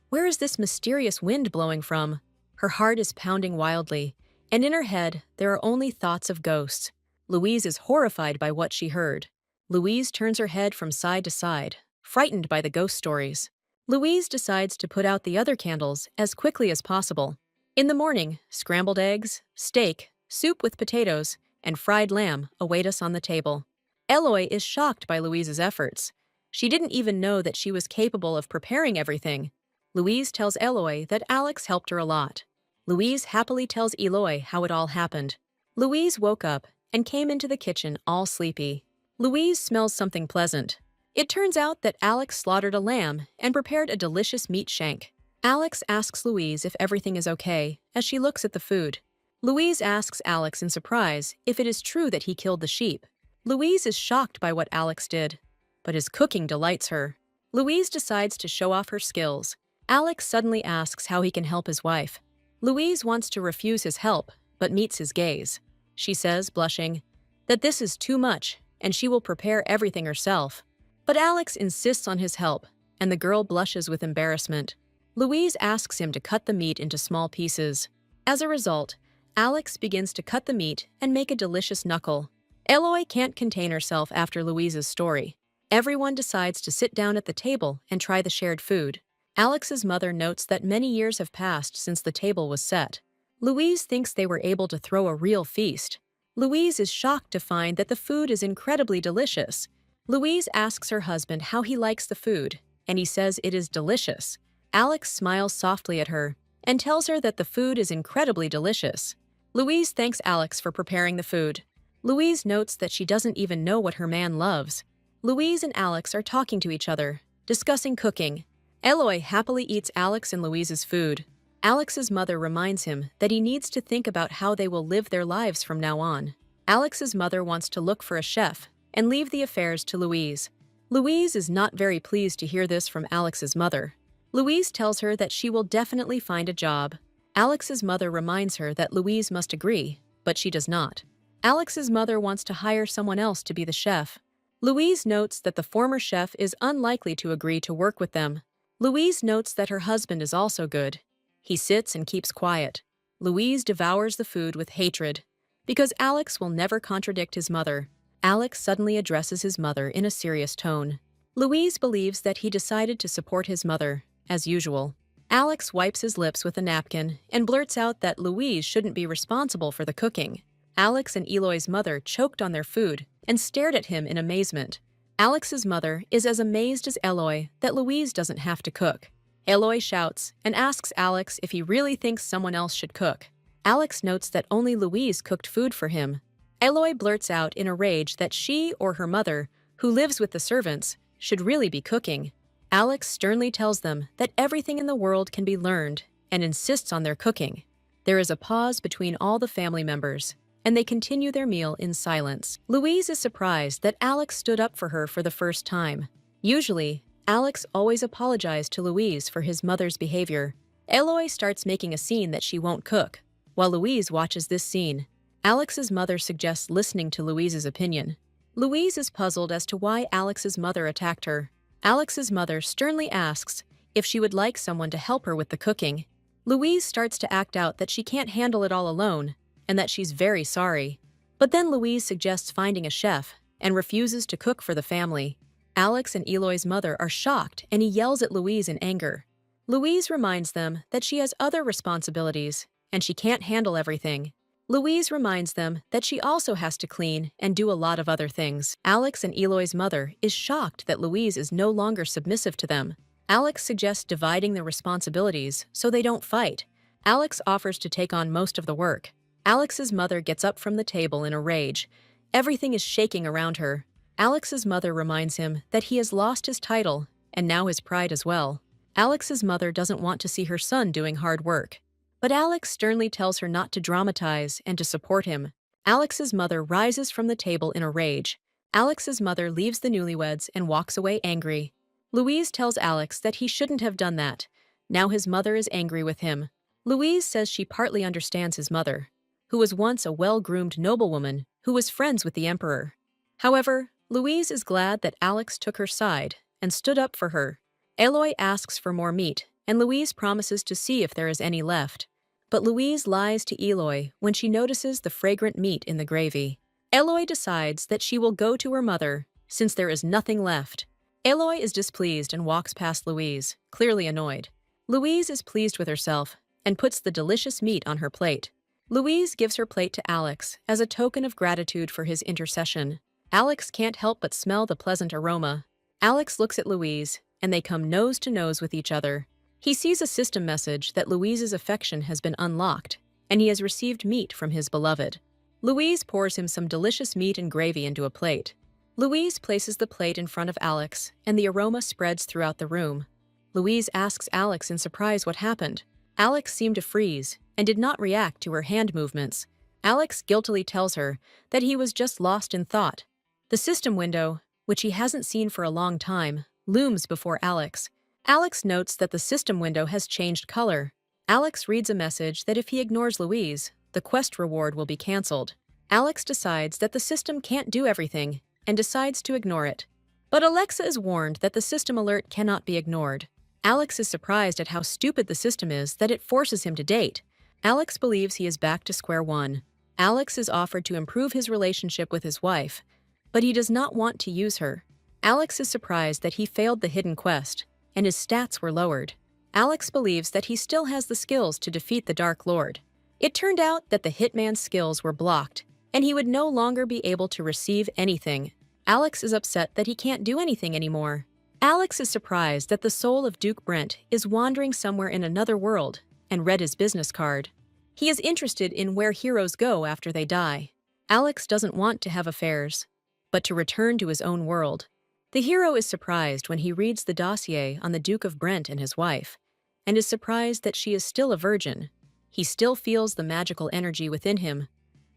Where is this mysterious wind blowing from? Her heart is pounding wildly, and in her head there are only thoughts of ghosts. Louise is horrified by what she heard. Louise turns her head from side to side, frightened by the ghost stories. Louise decides to put out the other candles as quickly as possible. In the morning, scrambled eggs, steak, soup with potatoes, and fried lamb await us on the table. Eloy is shocked by Louise's efforts. She didn't even know that she was capable of preparing everything. Louise tells Eloy that Alex helped her a lot. Louise happily tells Eloy how it all happened. Louise woke up and came into the kitchen all sleepy. Louise smells something pleasant. It turns out that Alex slaughtered a lamb and prepared a delicious meat shank. Alex asks Louise if everything is okay as she looks at the food. Louise asks Alex in surprise if it is true that he killed the sheep. Louise is shocked by what Alex did, but his cooking delights her. Louise decides to show off her skills. Alex suddenly asks how he can help his wife. Louise wants to refuse his help, but meets his gaze. She says, blushing, that this is too much and she will prepare everything herself. But Alex insists on his help, and the girl blushes with embarrassment. Louise asks him to cut the meat into small pieces. As a result, Alex begins to cut the meat and make a delicious knuckle. Eloy can't contain herself after Louise's story. Everyone decides to sit down at the table and try the shared food. Alex's mother notes that many years have passed since the table was set. Louise thinks they were able to throw a real feast. Louise is shocked to find that the food is incredibly delicious. Louise asks her husband how he likes the food, and he says it is delicious. Alex smiles softly at her and tells her that the food is incredibly delicious. Louise thanks Alex for preparing the food. Louise notes that she doesn't even know what her man loves. Louise and Alex are talking to each other, discussing cooking. Eloy happily eats Alex and Louise's food. Alex's mother reminds him that he needs to think about how they will live their lives from now on. Alex's mother wants to look for a chef and leave the affairs to Louise. Louise is not very pleased to hear this from Alex's mother. Louise tells her that she will definitely find a job. Alex's mother reminds her that Louise must agree, but she does not. Alex's mother wants to hire someone else to be the chef. Louise notes that the former chef is unlikely to agree to work with them. Louise notes that her husband is also good. He sits and keeps quiet. Louise devours the food with hatred. Because Alex will never contradict his mother, Alex suddenly addresses his mother in a serious tone. Louise believes that he decided to support his mother, as usual. Alex wipes his lips with a napkin and blurts out that Louise shouldn't be responsible for the cooking. Alex and Eloy's mother choked on their food and stared at him in amazement. Alex's mother is as amazed as Eloy that Louise doesn't have to cook. Eloy shouts and asks Alex if he really thinks someone else should cook. Alex notes that only Louise cooked food for him. Eloy blurts out in a rage that she or her mother, who lives with the servants, should really be cooking. Alex sternly tells them that everything in the world can be learned and insists on their cooking. There is a pause between all the family members, and they continue their meal in silence. Louise is surprised that Alex stood up for her for the first time. Usually, Alex always apologized to Louise for his mother's behavior. Eloy starts making a scene that she won't cook. While Louise watches this scene, Alex's mother suggests listening to Louise's opinion. Louise is puzzled as to why Alex's mother attacked her. Alex's mother sternly asks if she would like someone to help her with the cooking. Louise starts to act out that she can't handle it all alone and that she's very sorry. But then Louise suggests finding a chef and refuses to cook for the family. Alex and Eloy's mother are shocked and he yells at Louise in anger. Louise reminds them that she has other responsibilities and she can't handle everything. Louise reminds them that she also has to clean and do a lot of other things. Alex and Eloy's mother is shocked that Louise is no longer submissive to them. Alex suggests dividing the responsibilities so they don't fight. Alex offers to take on most of the work. Alex's mother gets up from the table in a rage. Everything is shaking around her. Alex's mother reminds him that he has lost his title and now his pride as well. Alex's mother doesn't want to see her son doing hard work. But Alex sternly tells her not to dramatize and to support him. Alex's mother rises from the table in a rage. Alex's mother leaves the newlyweds and walks away angry. Louise tells Alex that he shouldn't have done that. Now his mother is angry with him. Louise says she partly understands his mother, who was once a well-groomed noblewoman who was friends with the emperor. However, Louise is glad that Alex took her side and stood up for her. Eloy asks for more meat, and Louise promises to see if there is any left. But Louise lies to Eloy when she notices the fragrant meat in the gravy. Eloy decides that she will go to her mother, since there is nothing left. Eloy is displeased and walks past Louise, clearly annoyed. Louise is pleased with herself and puts the delicious meat on her plate. Louise gives her plate to Alex as a token of gratitude for his intercession. Alex can't help but smell the pleasant aroma. Alex looks at Louise, and they come nose to nose with each other. He sees a system message that Louise's affection has been unlocked, and he has received meat from his beloved. Louise pours him some delicious meat and gravy into a plate. Louise places the plate in front of Alex, and the aroma spreads throughout the room. Louise asks Alex in surprise what happened. Alex seemed to freeze and did not react to her hand movements. Alex guiltily tells her that he was just lost in thought. The system window, which he hasn't seen for a long time, looms before Alex. Alex notes that the system window has changed color. Alex reads a message that if he ignores Louise, the quest reward will be cancelled. Alex decides that the system can't do everything and decides to ignore it. But Alexa is warned that the system alert cannot be ignored. Alex is surprised at how stupid the system is that it forces him to date. Alex believes he is back to square one. Alex is offered to improve his relationship with his wife, but he does not want to use her. Alex is surprised that he failed the hidden quest, and his stats were lowered. Alex believes that he still has the skills to defeat the Dark Lord. It turned out that the hitman's skills were blocked, and he would no longer be able to receive anything. Alex is upset that he can't do anything anymore. Alex is surprised that the soul of Duke Brent is wandering somewhere in another world and read his business card. He is interested in where heroes go after they die. Alex doesn't want to have affairs, but to return to his own world. The hero is surprised when he reads the dossier on the Duke of Brent and his wife, and is surprised that she is still a virgin. He still feels the magical energy within him,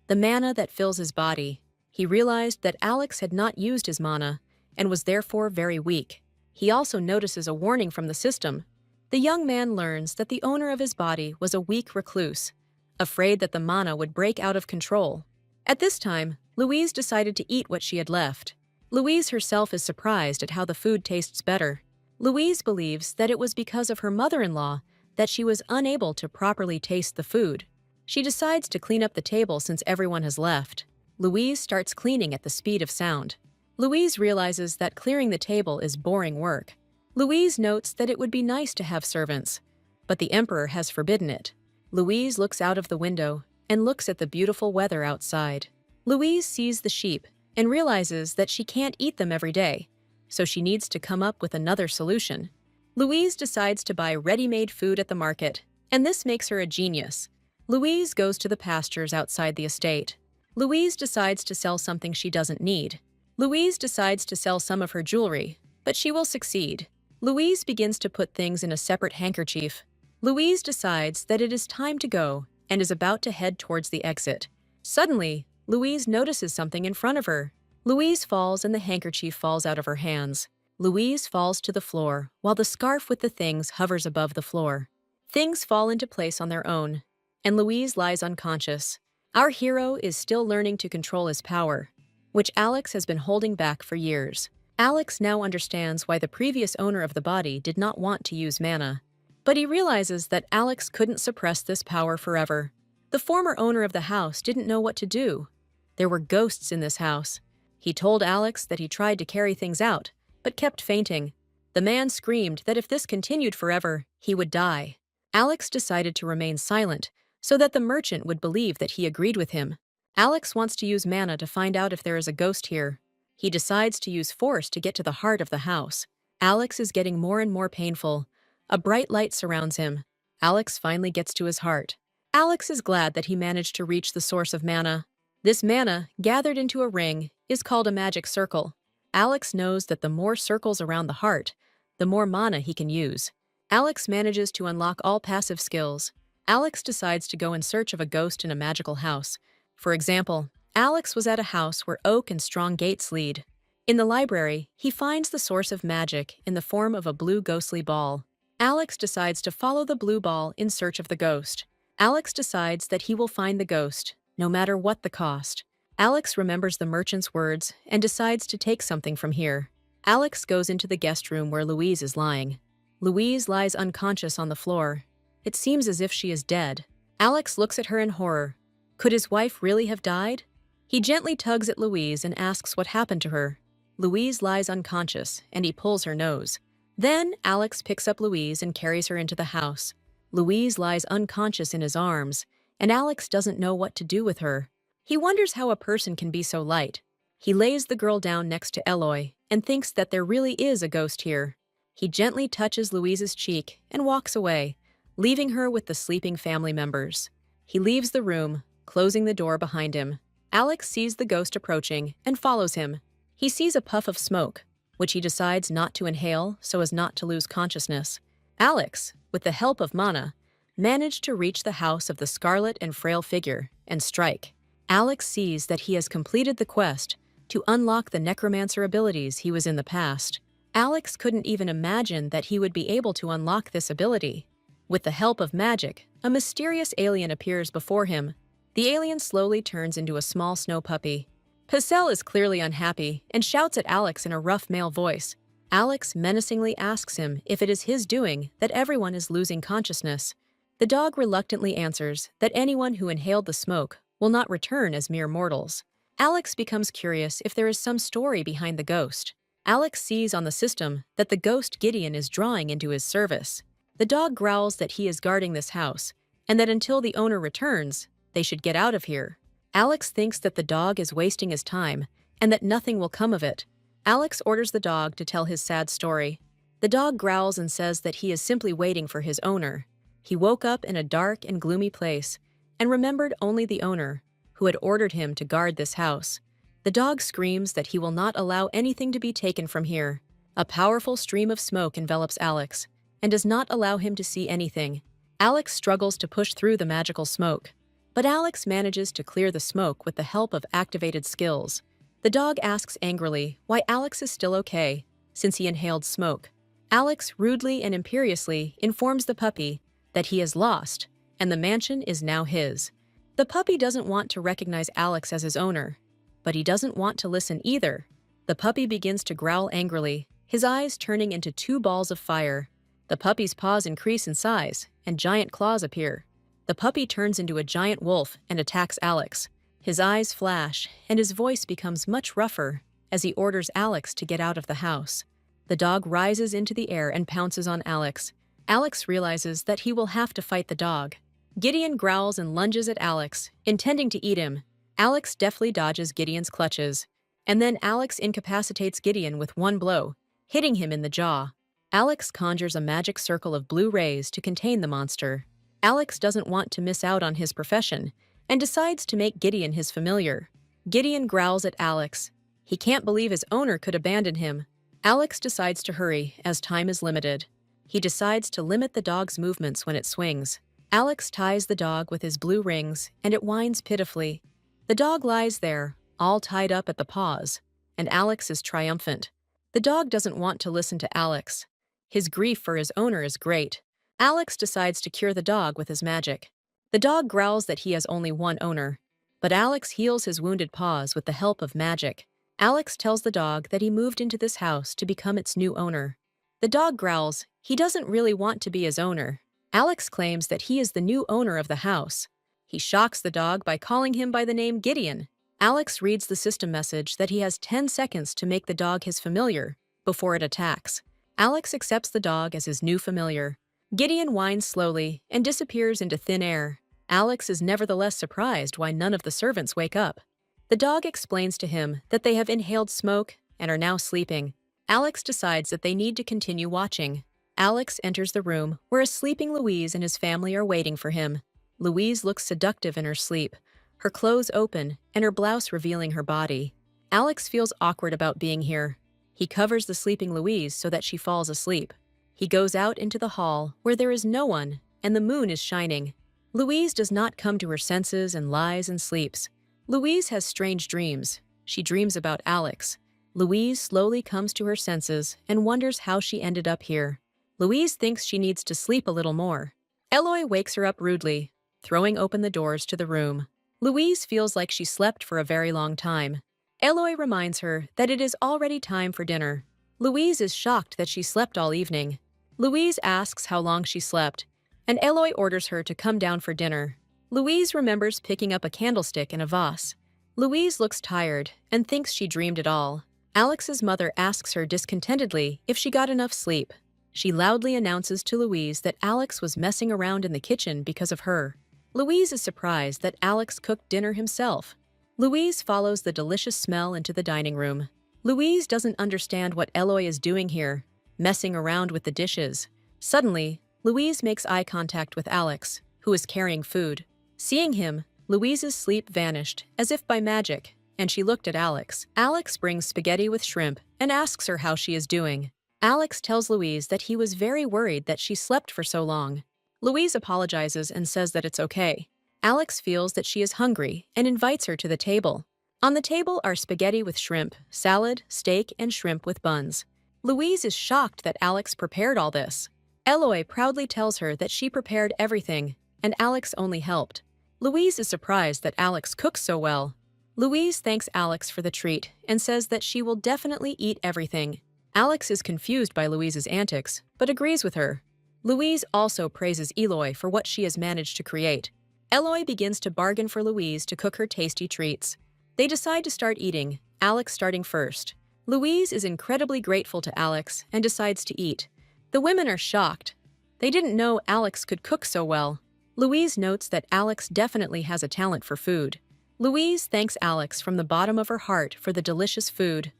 the mana that fills his body. He realized that Alex had not used his mana and was therefore very weak. He also notices a warning from the system. The young man learns that the owner of his body was a weak recluse, afraid that the mana would break out of control. At this time, Louise decided to eat what she had left. Louise herself is surprised at how the food tastes better. Louise believes that it was because of her mother-in-law that she was unable to properly taste the food. She decides to clean up the table since everyone has left. Louise starts cleaning at the speed of sound. Louise realizes that clearing the table is boring work. Louise notes that it would be nice to have servants, but the emperor has forbidden it. Louise looks out of the window and looks at the beautiful weather outside. Louise sees the sheep and realizes that she can't eat them every day, so she needs to come up with another solution. Louise decides to buy ready-made food at the market, and this makes her a genius. Louise goes to the pastures outside the estate. Louise decides to sell something she doesn't need. Louise decides to sell some of her jewelry, but she will succeed. Louise begins to put things in a separate handkerchief. Louise decides that it is time to go and is about to head towards the exit. Suddenly, Louise notices something in front of her. Louise falls and the handkerchief falls out of her hands. Louise falls to the floor while the scarf with the things hovers above the floor. Things fall into place on their own, and Louise lies unconscious. Our hero is still learning to control his power, which Alex has been holding back for years. Alex now understands why the previous owner of the body did not want to use mana. But he realizes that Alex couldn't suppress this power forever. The former owner of the house didn't know what to do. There were ghosts in this house. He told Alex that he tried to carry things out, but kept fainting. The man screamed that if this continued forever, he would die. Alex decided to remain silent, so that the merchant would believe that he agreed with him. Alex wants to use mana to find out if there is a ghost here. He decides to use force to get to the heart of the house. Alex is getting more and more painful. A bright light surrounds him. Alex finally gets to his heart. Alex is glad that he managed to reach the source of mana. This mana, gathered into a ring, is called a magic circle. Alex knows that the more circles around the heart, the more mana he can use. Alex manages to unlock all passive skills. Alex decides to go in search of a ghost in a magical house. For example, Alex was at a house where oak and strong gates lead. In the library, he finds the source of magic in the form of a blue ghostly ball. Alex decides to follow the blue ball in search of the ghost. Alex decides that he will find the ghost, no matter what the cost. Alex remembers the merchant's words and decides to take something from here. Alex goes into the guest room where Louise is lying. Louise lies unconscious on the floor. It seems as if she is dead. Alex looks at her in horror. Could his wife really have died? He gently tugs at Louise and asks what happened to her. Louise lies unconscious, and he pulls her nose. Then Alex picks up Louise and carries her into the house. Louise lies unconscious in his arms, and Alex doesn't know what to do with her. He wonders how a person can be so light. He lays the girl down next to Eloy and thinks that there really is a ghost here. He gently touches Louise's cheek and walks away, leaving her with the sleeping family members. He leaves the room, closing the door behind him. Alex sees the ghost approaching and follows him. He sees a puff of smoke, which he decides not to inhale so as not to lose consciousness. Alex, with the help of mana, managed to reach the house of the scarlet and frail figure and strike. Alex sees that he has completed the quest to unlock the necromancer abilities he was in the past. Alex couldn't even imagine that he would be able to unlock this ability. With the help of magic, a mysterious alien appears before him. The alien slowly turns into a small snow puppy. Pacelle is clearly unhappy and shouts at Alex in a rough male voice. Alex menacingly asks him if it is his doing that everyone is losing consciousness. The dog reluctantly answers that anyone who inhaled the smoke will not return as mere mortals. Alex becomes curious if there is some story behind the ghost. Alex sees on the system that the ghost Gideon is drawing into his service. The dog growls that he is guarding this house, and that until the owner returns, they should get out of here. Alex thinks that the dog is wasting his time, and that nothing will come of it. Alex orders the dog to tell his sad story. The dog growls and says that he is simply waiting for his owner. He woke up in a dark and gloomy place, and remembered only the owner, who had ordered him to guard this house. The dog screams that he will not allow anything to be taken from here. A powerful stream of smoke envelops Alex, and does not allow him to see anything. Alex struggles to push through the magical smoke, but Alex manages to clear the smoke with the help of activated skills. The dog asks angrily why Alex is still okay, since he inhaled smoke. Alex rudely and imperiously informs the puppy that he is lost, and the mansion is now his. The puppy doesn't want to recognize Alex as his owner, but he doesn't want to listen either. The puppy begins to growl angrily, his eyes turning into two balls of fire. The puppy's paws increase in size, and giant claws appear. The puppy turns into a giant wolf and attacks Alex. His eyes flash, and his voice becomes much rougher as he orders Alex to get out of the house. The dog rises into the air and pounces on Alex. Alex realizes that he will have to fight the dog. Gideon growls and lunges at Alex, intending to eat him. Alex deftly dodges Gideon's clutches, and then Alex incapacitates Gideon with one blow, hitting him in the jaw. Alex conjures a magic circle of blue rays to contain the monster. Alex doesn't want to miss out on his profession, and decides to make Gideon his familiar. Gideon growls at Alex. He can't believe his owner could abandon him. Alex decides to hurry, as time is limited. He decides to limit the dog's movements when it swings. Alex ties the dog with his blue rings, and it whines pitifully. The dog lies there, all tied up at the paws, and Alex is triumphant. The dog doesn't want to listen to Alex. His grief for his owner is great. Alex decides to cure the dog with his magic. The dog growls that he has only one owner, but Alex heals his wounded paws with the help of magic. Alex tells the dog that he moved into this house to become its new owner. The dog growls he doesn't really want to be his owner. Alex claims that he is the new owner of the house. He shocks the dog by calling him by the name Gideon. Alex reads the system message that he has 10 seconds to make the dog his familiar before it attacks. Alex accepts the dog as his new familiar. Gideon whines slowly and disappears into thin air. Alex is nevertheless surprised why none of the servants wake up. The dog explains to him that they have inhaled smoke and are now sleeping. Alex decides that they need to continue watching. Alex enters the room where a sleeping Louise and his family are waiting for him. Louise looks seductive in her sleep, her clothes open and her blouse revealing her body. Alex feels awkward about being here. He covers the sleeping Louise so that she falls asleep. He goes out into the hall where there is no one and the moon is shining. Louise does not come to her senses and lies and sleeps. Louise has strange dreams. She dreams about Alex. Louise slowly comes to her senses and wonders how she ended up here. Louise thinks she needs to sleep a little more. Eloy wakes her up rudely, throwing open the doors to the room. Louise feels like she slept for a very long time. Eloy reminds her that it is already time for dinner. Louise is shocked that she slept all evening. Louise asks how long she slept, and Eloy orders her to come down for dinner. Louise remembers picking up a candlestick and a vase. Louise looks tired and thinks she dreamed it all. Alex's mother asks her discontentedly if she got enough sleep. She loudly announces to Louise that Alex was messing around in the kitchen because of her. Louise is surprised that Alex cooked dinner himself. Louise follows the delicious smell into the dining room. Louise doesn't understand what Eloy is doing here, messing around with the dishes. Suddenly, Louise makes eye contact with Alex, who is carrying food. Seeing him, Louise's sleep vanished, as if by magic, and she looked at Alex. Alex brings spaghetti with shrimp and asks her how she is doing. Alex tells Louise that he was very worried that she slept for so long. Louise apologizes and says that it's okay. Alex feels that she is hungry and invites her to the table. On the table are spaghetti with shrimp, salad, steak, and shrimp with buns. Louise is shocked that Alex prepared all this. Eloy proudly tells her that she prepared everything, and Alex only helped. Louise is surprised that Alex cooks so well. Louise thanks Alex for the treat and says that she will definitely eat everything. Alex is confused by Louise's antics, but agrees with her. Louise also praises Eloy for what she has managed to create. Eloy begins to bargain for Louise to cook her tasty treats. They decide to start eating, Alex starting first. Louise is incredibly grateful to Alex and decides to eat. The women are shocked. They didn't know Alex could cook so well. Louise notes that Alex definitely has a talent for food. Louise thanks Alex from the bottom of her heart for the delicious food.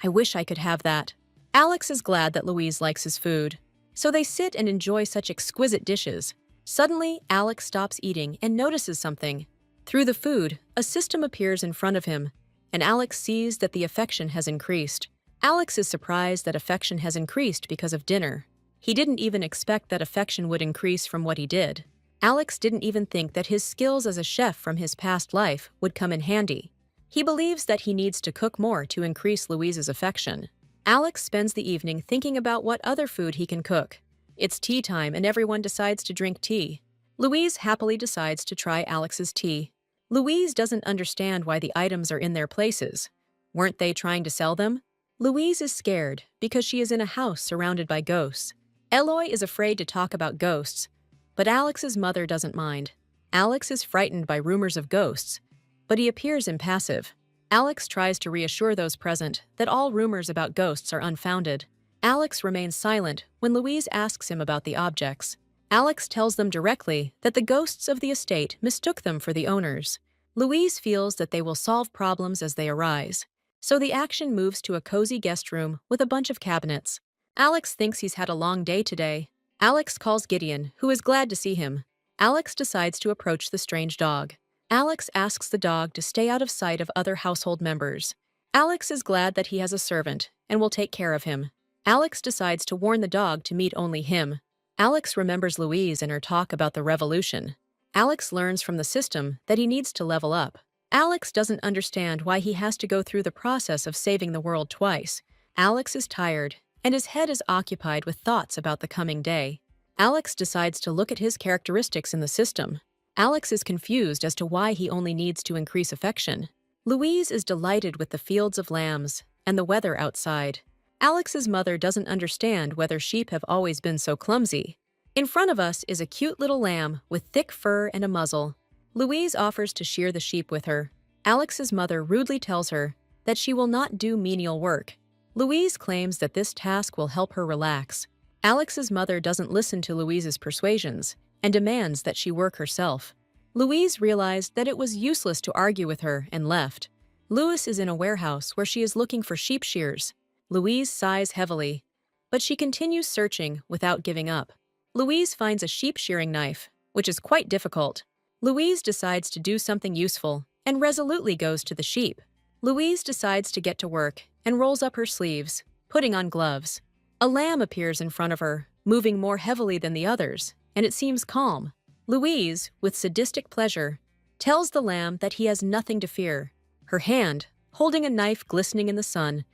I wish I could have that. Alex is glad that Louise likes his food. So they sit and enjoy such exquisite dishes. Suddenly, Alex stops eating and notices something. Through the food, a system appears in front of him, and Alex sees that the affection has increased. Alex is surprised that affection has increased because of dinner. He didn't even expect that affection would increase from what he did. Alex didn't even think that his skills as a chef from his past life would come in handy. He believes that he needs to cook more to increase Louise's affection. Alex spends the evening thinking about what other food he can cook. It's tea time and everyone decides to drink tea. Louise happily decides to try Alex's tea. Louise doesn't understand why the items are in their places. Weren't they trying to sell them? Louise is scared because she is in a house surrounded by ghosts. Eloy is afraid to talk about ghosts, but Alex's mother doesn't mind. Alex is frightened by rumors of ghosts, but he appears impassive. Alex tries to reassure those present that all rumors about ghosts are unfounded. Alex remains silent when Louise asks him about the objects. Alex tells them directly that the ghosts of the estate mistook them for the owners. Louise feels that they will solve problems as they arise. So the action moves to a cozy guest room with a bunch of cabinets. Alex thinks he's had a long day today. Alex calls Gideon, who is glad to see him. Alex decides to approach the strange dog. Alex asks the dog to stay out of sight of other household members. Alex is glad that he has a servant and will take care of him. Alex decides to warn the dog to meet only him. Alex remembers Louise and her talk about the revolution. Alex learns from the system that he needs to level up. Alex doesn't understand why he has to go through the process of saving the world twice. Alex is tired, and his head is occupied with thoughts about the coming day. Alex decides to look at his characteristics in the system. Alex is confused as to why he only needs to increase affection. Louise is delighted with the fields of lambs and the weather outside. Alex's mother doesn't understand whether sheep have always been so clumsy. In front of us is a cute little lamb with thick fur and a muzzle. Louise offers to shear the sheep with her. Alex's mother rudely tells her that she will not do menial work. Louise claims that this task will help her relax. Alex's mother doesn't listen to Louise's persuasions and demands that she work herself. Louise realized that it was useless to argue with her and left. Louis is in a warehouse where she is looking for sheep shears. Louise sighs heavily, but she continues searching without giving up. Louise finds a sheep shearing knife, which is quite difficult. Louise decides to do something useful and resolutely goes to the sheep. Louise decides to get to work and rolls up her sleeves, putting on gloves. A lamb appears in front of her, moving more heavily than the others, and it seems calm. Louise, with sadistic pleasure, tells the lamb that he has nothing to fear. Her hand, holding a knife glistening in the sun,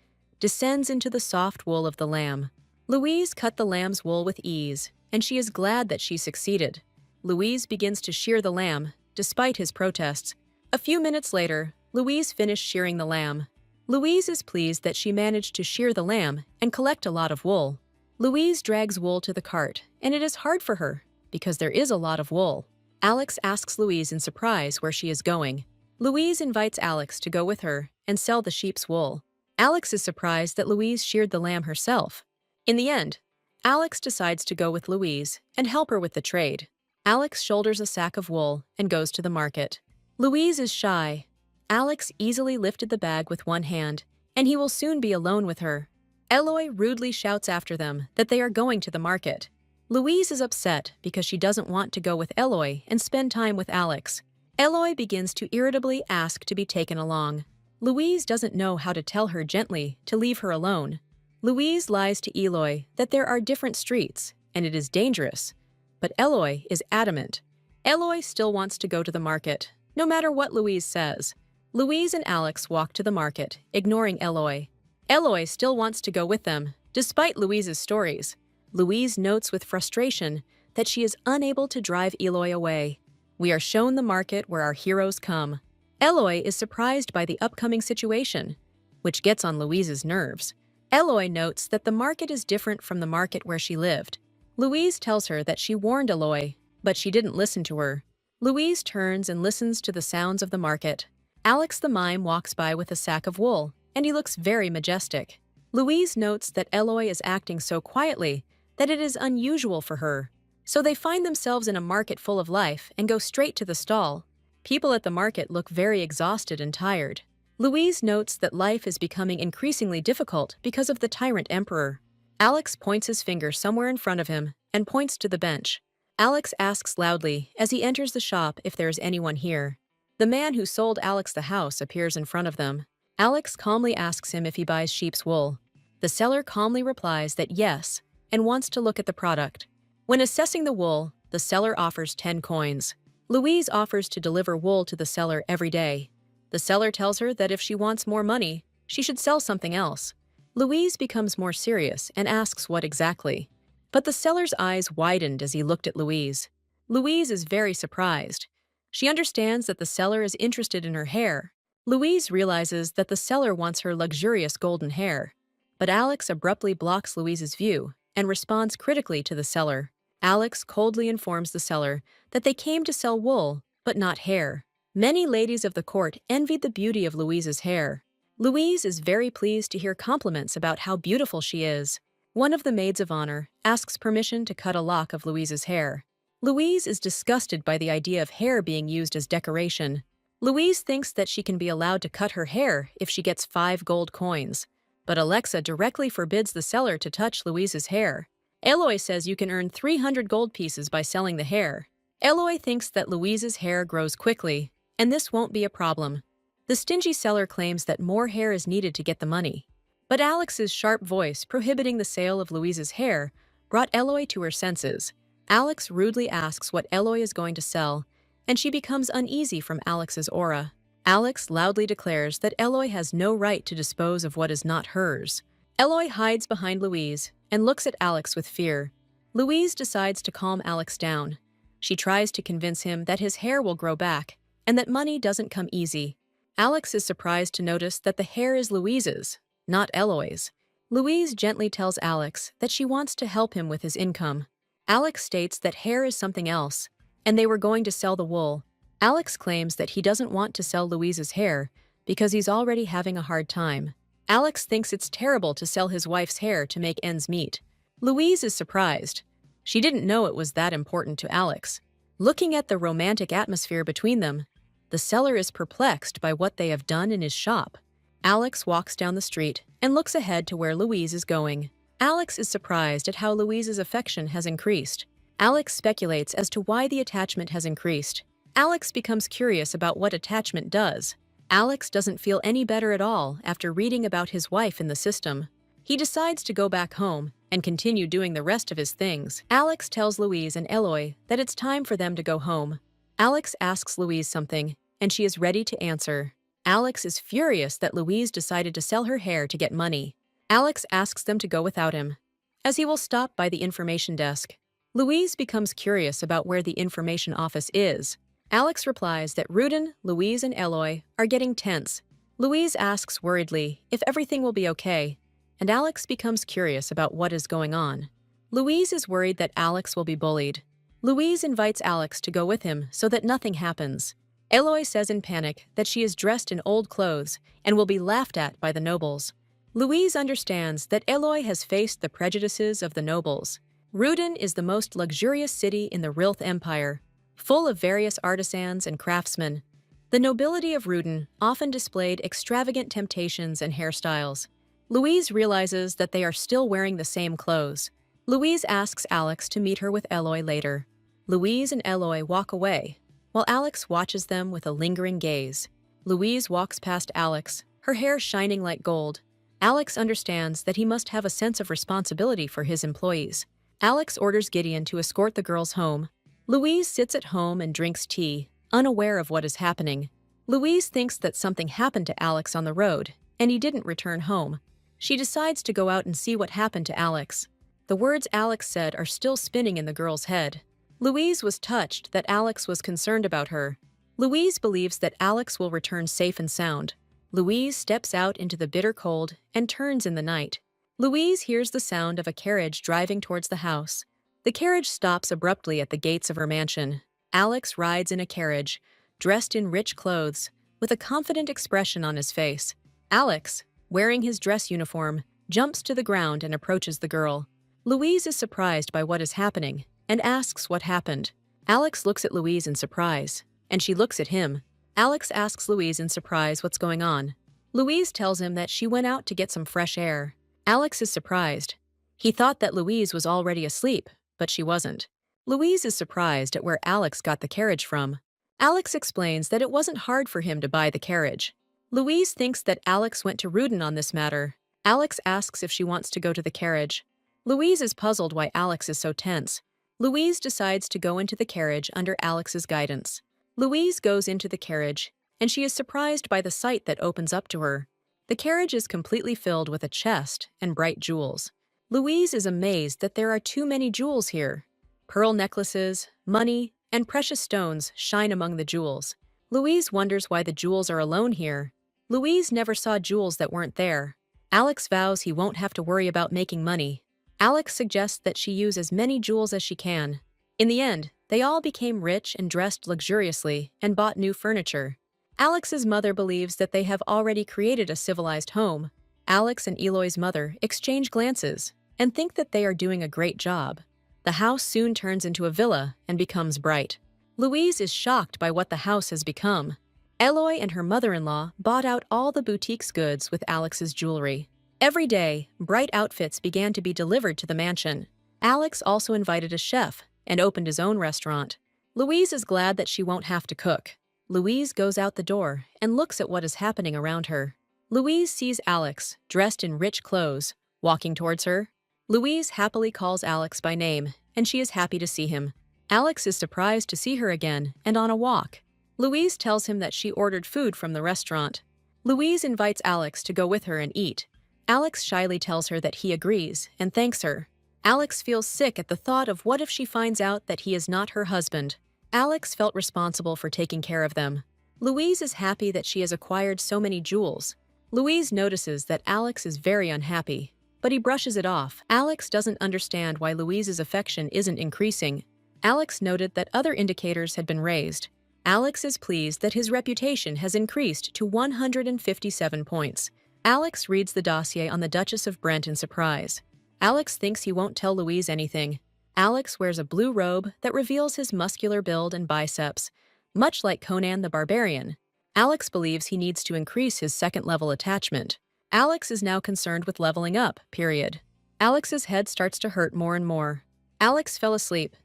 descends into the soft wool of the lamb. Louise cut the lamb's wool with ease, and she is glad that she succeeded. Louise begins to shear the lamb, despite his protests. A few minutes later, Louise finished shearing the lamb. Louise is pleased that she managed to shear the lamb and collect a lot of wool. Louise drags wool to the cart, and it is hard for her, because there is a lot of wool. Alex asks Louise in surprise where she is going. Louise invites Alex to go with her and sell the sheep's wool. Alex is surprised that Louise sheared the lamb herself. In the end, Alex decides to go with Louise and help her with the trade. Alex shoulders a sack of wool and goes to the market. Louise is shy. Alex easily lifted the bag with one hand, and he will soon be alone with her. Eloy rudely shouts after them that they are going to the market. Louise is upset because she doesn't want to go with Eloy and spend time with Alex. Eloy begins to irritably ask to be taken along. Louise doesn't know how to tell her gently to leave her alone. Louise lies to Eloy that there are different streets and it is dangerous, but Eloy is adamant. Eloy still wants to go to the market, no matter what Louise says. Louise and Alex walk to the market, ignoring Eloy. Eloy still wants to go with them, despite Louise's stories. Louise notes with frustration that she is unable to drive Eloy away. We are shown the market where our heroes come. Eloy is surprised by the upcoming situation, which gets on Louise's nerves. Eloy notes that the market is different from the market where she lived. Louise tells her that she warned Eloy, but she didn't listen to her. Louise turns and listens to the sounds of the market. Alex the mime walks by with a sack of wool, and he looks very majestic. Louise notes that Eloy is acting so quietly that it is unusual for her. So they find themselves in a market full of life and go straight to the stall. People at the market look very exhausted and tired. Louise notes that life is becoming increasingly difficult because of the tyrant emperor. Alex points his finger somewhere in front of him and points to the bench. Alex asks loudly as he enters the shop if there is anyone here. The man who sold Alex the house appears in front of them. Alex calmly asks him if he buys sheep's wool. The seller calmly replies that yes, and wants to look at the product. When assessing the wool, the seller offers 10 coins. Louise offers to deliver wool to the seller every day. The seller tells her that if she wants more money, she should sell something else. Louise becomes more serious and asks what exactly. But the seller's eyes widened as he looked at Louise. Louise is very surprised. She understands that the seller is interested in her hair. Louise realizes that the seller wants her luxurious golden hair. But Alex abruptly blocks Louise's view and responds critically to the seller. Alex coldly informs the seller that they came to sell wool, but not hair. Many ladies of the court envied the beauty of Louise's hair. Louise is very pleased to hear compliments about how beautiful she is. One of the maids of honor asks permission to cut a lock of Louise's hair. Louise is disgusted by the idea of hair being used as decoration. Louise thinks that she can be allowed to cut her hair if she gets 5 gold coins. But Alexa directly forbids the seller to touch Louise's hair. Eloy says you can earn 300 gold pieces by selling the hair. Eloy thinks that Louise's hair grows quickly, and this won't be a problem. The stingy seller claims that more hair is needed to get the money. But Alex's sharp voice prohibiting the sale of Louise's hair brought Eloy to her senses. Alex rudely asks what Eloy is going to sell, and she becomes uneasy from Alex's aura. Alex loudly declares that Eloy has no right to dispose of what is not hers. Eloy hides behind Louise and looks at Alex with fear. Louise decides to calm Alex down. She tries to convince him that his hair will grow back and that money doesn't come easy. Alex is surprised to notice that the hair is Louise's, not Eloy's. Louise gently tells Alex that she wants to help him with his income. Alex states that hair is something else, and they were going to sell the wool. Alex claims that he doesn't want to sell Louise's hair because he's already having a hard time. Alex thinks it's terrible to sell his wife's hair to make ends meet. Louise is surprised. She didn't know it was that important to Alex. Looking at the romantic atmosphere between them, the seller is perplexed by what they have done in his shop. Alex walks down the street and looks ahead to where Louise is going. Alex is surprised at how Louise's affection has increased. Alex speculates as to why the attachment has increased. Alex becomes curious about what attachment does. Alex doesn't feel any better at all after reading about his wife in the system. He decides to go back home and continue doing the rest of his things. Alex tells Louise and Eloy that it's time for them to go home. Alex asks Louise something, and she is ready to answer. Alex is furious that Louise decided to sell her hair to get money. Alex asks them to go without him, as he will stop by the information desk. Louise becomes curious about where the information office is. Alex replies that Rudin, Louise, and Eloy are getting tense. Louise asks worriedly if everything will be okay, and Alex becomes curious about what is going on. Louise is worried that Alex will be bullied. Louise invites Alex to go with him so that nothing happens. Eloy says in panic that she is dressed in old clothes and will be laughed at by the nobles. Louise understands that Eloy has faced the prejudices of the nobles. Rudin is the most luxurious city in the Rilth Empire, full of various artisans and craftsmen. The nobility of Rudin often displayed extravagant temptations and hairstyles. Louise realizes that they are still wearing the same clothes. Louise asks Alex to meet her with Eloy later. Louise and Eloy walk away, while Alex watches them with a lingering gaze. Louise walks past Alex, her hair shining like gold. Alex understands that he must have a sense of responsibility for his employees. Alex orders Gideon to escort the girls home. Louise sits at home and drinks tea, unaware of what is happening. Louise thinks that something happened to Alex on the road, and he didn't return home. She decides to go out and see what happened to Alex. The words Alex said are still spinning in the girl's head. Louise was touched that Alex was concerned about her. Louise believes that Alex will return safe and sound. Louise steps out into the bitter cold and turns in the night. Louise hears the sound of a carriage driving towards the house. The carriage stops abruptly at the gates of her mansion. Alex rides in a carriage, dressed in rich clothes, with a confident expression on his face. Alex, wearing his dress uniform, jumps to the ground and approaches the girl. Louise is surprised by what is happening and asks what happened. Alex looks at Louise in surprise, and she looks at him. Alex asks Louise in surprise what's going on. Louise tells him that she went out to get some fresh air. Alex is surprised. He thought that Louise was already asleep, but she wasn't. Louise is surprised at where Alex got the carriage from. Alex explains that it wasn't hard for him to buy the carriage. Louise thinks that Alex went to Rudin on this matter. Alex asks if she wants to go to the carriage. Louise is puzzled why Alex is so tense. Louise decides to go into the carriage under Alex's guidance. Louise goes into the carriage, and she is surprised by the sight that opens up to her. The carriage is completely filled with a chest and bright jewels. Louise is amazed that there are too many jewels here. Pearl necklaces, money, and precious stones shine among the jewels. Louise wonders why the jewels are alone here. Louise never saw jewels that weren't there. Alex vows he won't have to worry about making money. Alex suggests that she use as many jewels as she can. In the end, they all became rich and dressed luxuriously and bought new furniture. Alex's mother believes that they have already created a civilized home. Alex and Eloy's mother exchange glances and think that they are doing a great job. The house soon turns into a villa and becomes bright. Louise is shocked by what the house has become. Eloy and her mother-in-law bought out all the boutique's goods with Alex's jewelry. Every day, bright outfits began to be delivered to the mansion. Alex also invited a chef and opened his own restaurant. Louise is glad that she won't have to cook. Louise goes out the door and looks at what is happening around her. Louise sees Alex, dressed in rich clothes, walking towards her. Louise happily calls Alex by name, and she is happy to see him. Alex is surprised to see her again and on a walk. Louise tells him that she ordered food from the restaurant. Louise invites Alex to go with her and eat. Alex shyly tells her that he agrees and thanks her. Alex feels sick at the thought of what if she finds out that he is not her husband. Alex felt responsible for taking care of them. Louise is happy that she has acquired so many jewels. Louise notices that Alex is very unhappy, but he brushes it off. Alex doesn't understand why Louise's affection isn't increasing. Alex noted that other indicators had been raised. Alex is pleased that his reputation has increased to 157 points. Alex reads the dossier on the Duchess of Brent in surprise. Alex thinks he won't tell Louise anything. Alex wears a blue robe that reveals his muscular build and biceps, much like Conan the Barbarian. Alex believes he needs to increase his second-level attachment. Alex is now concerned with leveling up, period. Alex's head starts to hurt more and more. Alex fell asleep,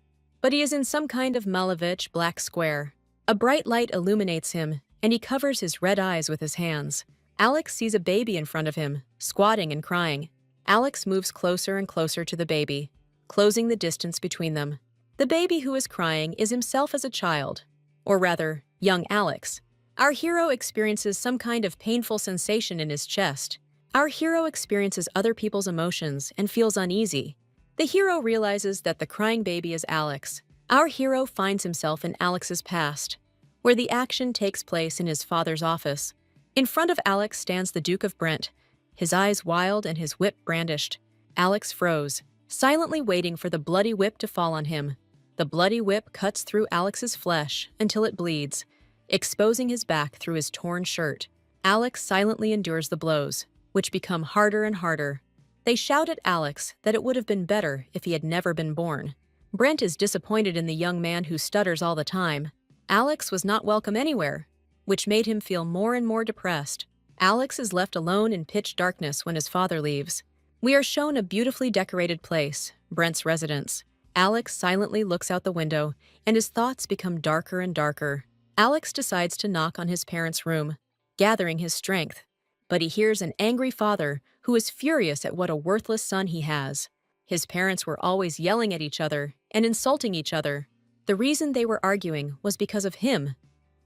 but he is in some kind of Malevich black square. A bright light illuminates him, and he covers his red eyes with his hands. Alex sees a baby in front of him, squatting and crying. Alex moves closer and closer to the baby, closing the distance between them. The baby who is crying is himself as a child, or rather, young Alex. Our hero experiences some kind of painful sensation in his chest. Our hero experiences other people's emotions and feels uneasy. The hero realizes that the crying baby is Alex. Our hero finds himself in Alex's past, where the action takes place in his father's office. In front of Alex stands the Duke of Brent, his eyes wild and his whip brandished. Alex froze, silently waiting for the bloody whip to fall on him. The bloody whip cuts through Alex's flesh until it bleeds, exposing his back through his torn shirt. Alex silently endures the blows, which become harder and harder. They shout at Alex that it would have been better if he had never been born. Brent is disappointed in the young man who stutters all the time. Alex was not welcome anywhere, which made him feel more and more depressed. Alex is left alone in pitch darkness when his father leaves. We are shown a beautifully decorated place, Brent's residence. Alex silently looks out the window, and his thoughts become darker and darker. Alex decides to knock on his parents' room, gathering his strength. But he hears an angry father who is furious at what a worthless son he has. His parents were always yelling at each other and insulting each other. The reason they were arguing was because of him,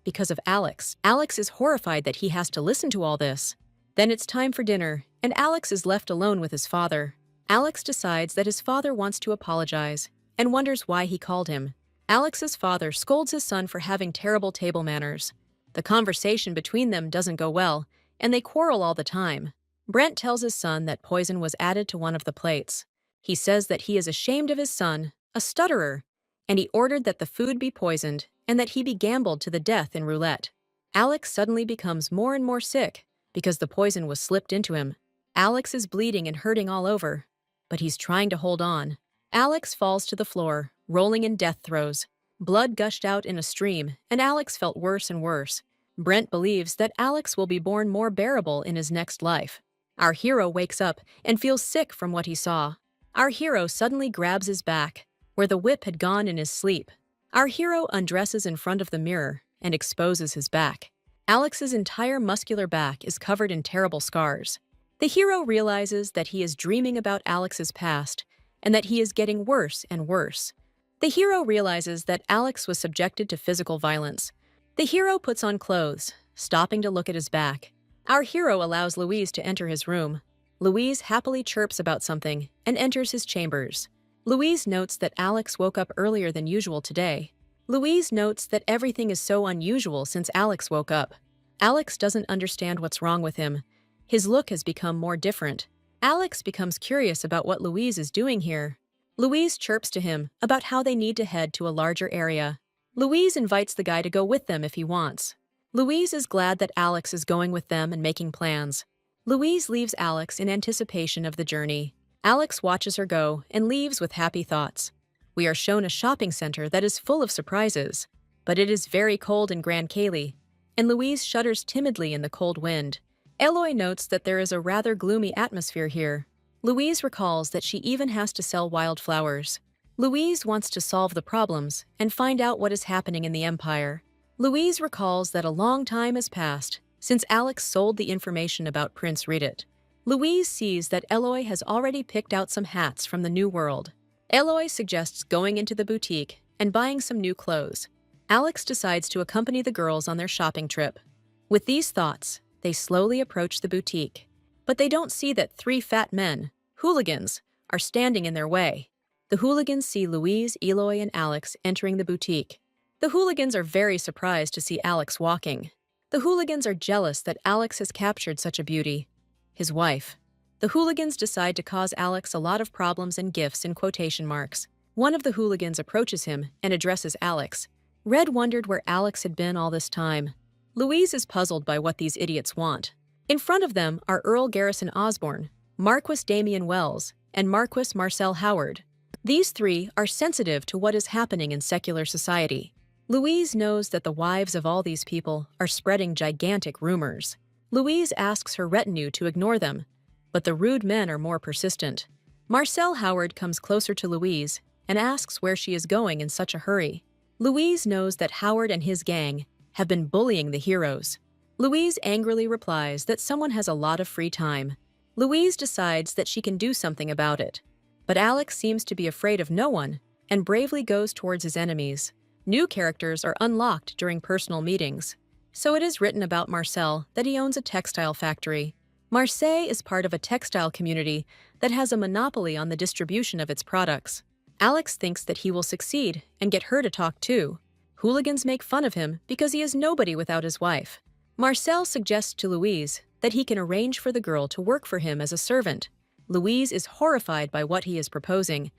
because of Alex. Alex is horrified that he has to listen to all this. Then it's time for dinner, and Alex is left alone with his father. Alex decides that his father wants to apologize and wonders why he called him. Alex's father scolds his son for having terrible table manners. The conversation between them doesn't go well, and they quarrel all the time. Brent tells his son that poison was added to one of the plates. He says that he is ashamed of his son, a stutterer, and he ordered that the food be poisoned and that he be gambled to the death in roulette. Alex suddenly becomes more and more sick because the poison was slipped into him. Alex is bleeding and hurting all over, but he's trying to hold on. Alex falls to the floor, rolling in death throes. Blood gushed out in a stream, and Alex felt worse and worse. Brent believes that Alex will be born more bearable in his next life. Our hero wakes up and feels sick from what he saw. Our hero suddenly grabs his back, where the whip had gone in his sleep. Our hero undresses in front of the mirror and exposes his back. Alex's entire muscular back is covered in terrible scars. The hero realizes that he is dreaming about Alex's past and that he is getting worse and worse. The hero realizes that Alex was subjected to physical violence. The hero puts on clothes, stopping to look at his back. Our hero allows Louise to enter his room. Louise happily chirps about something and enters his chambers. Louise notes that Alex woke up earlier than usual today. Louise notes that everything is so unusual since Alex woke up. Alex doesn't understand what's wrong with him. His look has become more different. Alex becomes curious about what Louise is doing here. Louise chirps to him about how they need to head to a larger area. Louise invites the guy to go with them if he wants. Louise is glad that Alex is going with them and making plans. Louise leaves Alex in anticipation of the journey. Alex watches her go and leaves with happy thoughts. We are shown a shopping center that is full of surprises, but it is very cold in Grand Cali, and Louise shudders timidly in the cold wind. Eloy notes that there is a rather gloomy atmosphere here. Louise recalls that she even has to sell wildflowers. Louise wants to solve the problems and find out what is happening in the Empire. Louise recalls that a long time has passed since Alex sold the information about Prince Redit. Louise sees that Eloy has already picked out some hats from the New World. Eloy suggests going into the boutique and buying some new clothes. Alex decides to accompany the girls on their shopping trip. With these thoughts, they slowly approach the boutique. But they don't see that 3 fat men, hooligans, are standing in their way. The hooligans see Louise, Eloy, and Alex entering the boutique. The hooligans are very surprised to see Alex walking. The hooligans are jealous that Alex has captured such a beauty, his wife. The hooligans decide to cause Alex a lot of problems and gifts in quotation marks. One of the hooligans approaches him and addresses Alex. Red wondered where Alex had been all this time. Louise is puzzled by what these idiots want. In front of them are Earl Garrison Osborne, Marquis Damian Wells, and Marquis Marcel Howard. These three are sensitive to what is happening in secular society. Louise knows that the wives of all these people are spreading gigantic rumors. Louise asks her retinue to ignore them, but the rude men are more persistent. Marcel Howard comes closer to Louise and asks where she is going in such a hurry. Louise knows that Howard and his gang have been bullying the heroes. Louise angrily replies that someone has a lot of free time. Louise decides that she can do something about it. But Alex seems to be afraid of no one and bravely goes towards his enemies. New characters are unlocked during personal meetings. So it is written about Marcel that he owns a textile factory. Marseille is part of a textile community that has a monopoly on the distribution of its products. Alex thinks that he will succeed and get her to talk too. Hooligans make fun of him because he is nobody without his wife. Marcel suggests to Louise that he can arrange for the girl to work for him as a servant. Louise is horrified by what he is proposing,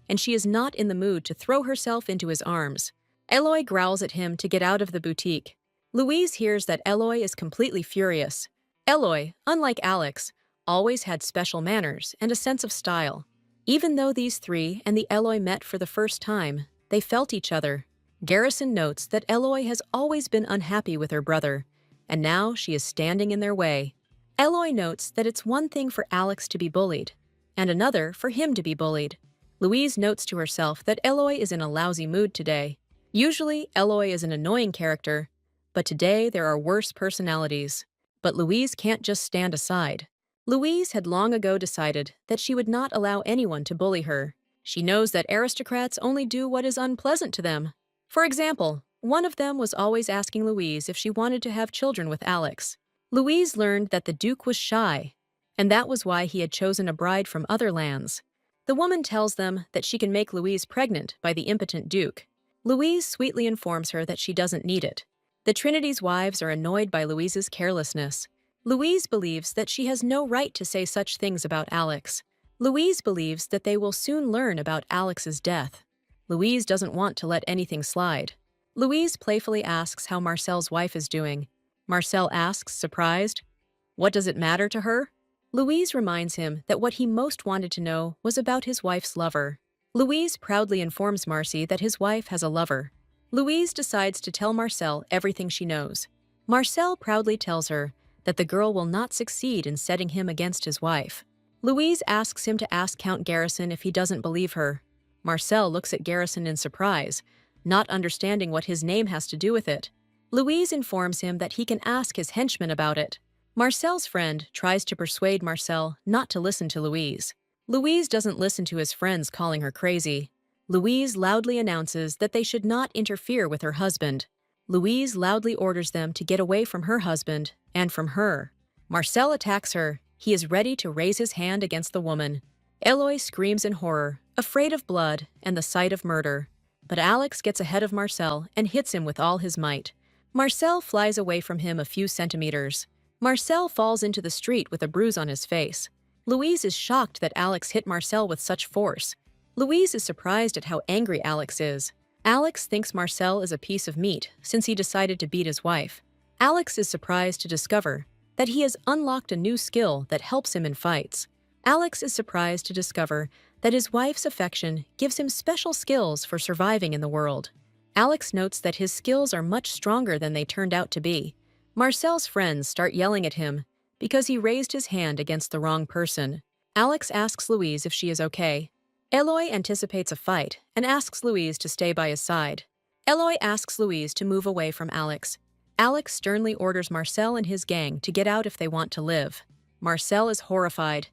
and she is not in the mood to throw herself into his arms. Eloy growls at him to get out of the boutique. Louise hears that Eloy is completely furious. Eloy, unlike Alex, always had special manners and a sense of style. Even though these three and the Eloy met for the first time, they felt each other. Garrison notes that Eloy has always been unhappy with her brother, and now she is standing in their way. Eloy notes that it's one thing for Alex to be bullied, and another for him to be bullied. Louise notes to herself that Eloy is in a lousy mood today. Usually, Eloy is an annoying character, but today there are worse personalities. But Louise can't just stand aside. Louise had long ago decided that she would not allow anyone to bully her. She knows that aristocrats only do what is unpleasant to them. For example, one of them was always asking Louise if she wanted to have children with Alex. Louise learned that the Duke was shy, and that was why he had chosen a bride from other lands. The woman tells them that she can make Louise pregnant by the impotent Duke. Louise sweetly informs her that she doesn't need it. The Trinity's wives are annoyed by Louise's carelessness. Louise believes that she has no right to say such things about Alex. Louise believes that they will soon learn about Alex's death. Louise doesn't want to let anything slide. Louise playfully asks how Marcel's wife is doing. Marcel asks, surprised, "What does it matter to her?" Louise reminds him that what he most wanted to know was about his wife's lover. Louise proudly informs Marcy that his wife has a lover. Louise decides to tell Marcel everything she knows. Marcel proudly tells her that the girl will not succeed in setting him against his wife. Louise asks him to ask Count Garrison if he doesn't believe her. Marcel looks at Garrison in surprise, not understanding what his name has to do with it. Louise informs him that he can ask his henchman about it. Marcel's friend tries to persuade Marcel not to listen to Louise. Louise doesn't listen to his friends calling her crazy. Louise loudly announces that they should not interfere with her husband. Louise loudly orders them to get away from her husband and from her. Marcel attacks her. He is ready to raise his hand against the woman. Eloy screams in horror, afraid of blood and the sight of murder. But Alex gets ahead of Marcel and hits him with all his might. Marcel flies away from him a few centimeters. Marcel falls into the street with a bruise on his face. Louise is shocked that Alex hit Marcel with such force. Louise is surprised at how angry Alex is. Alex thinks Marcel is a piece of meat since he decided to beat his wife. Alex is surprised to discover that he has unlocked a new skill that helps him in fights. Alex is surprised to discover that his wife's affection gives him special skills for surviving in the world. Alex notes that his skills are much stronger than they turned out to be. Marcel's friends start yelling at him because he raised his hand against the wrong person. Alex asks Louise if she is okay. Eloy anticipates a fight and asks Louise to stay by his side. Eloy asks Louise to move away from Alex. Alex sternly orders Marcel and his gang to get out if they want to live. Marcel is horrified.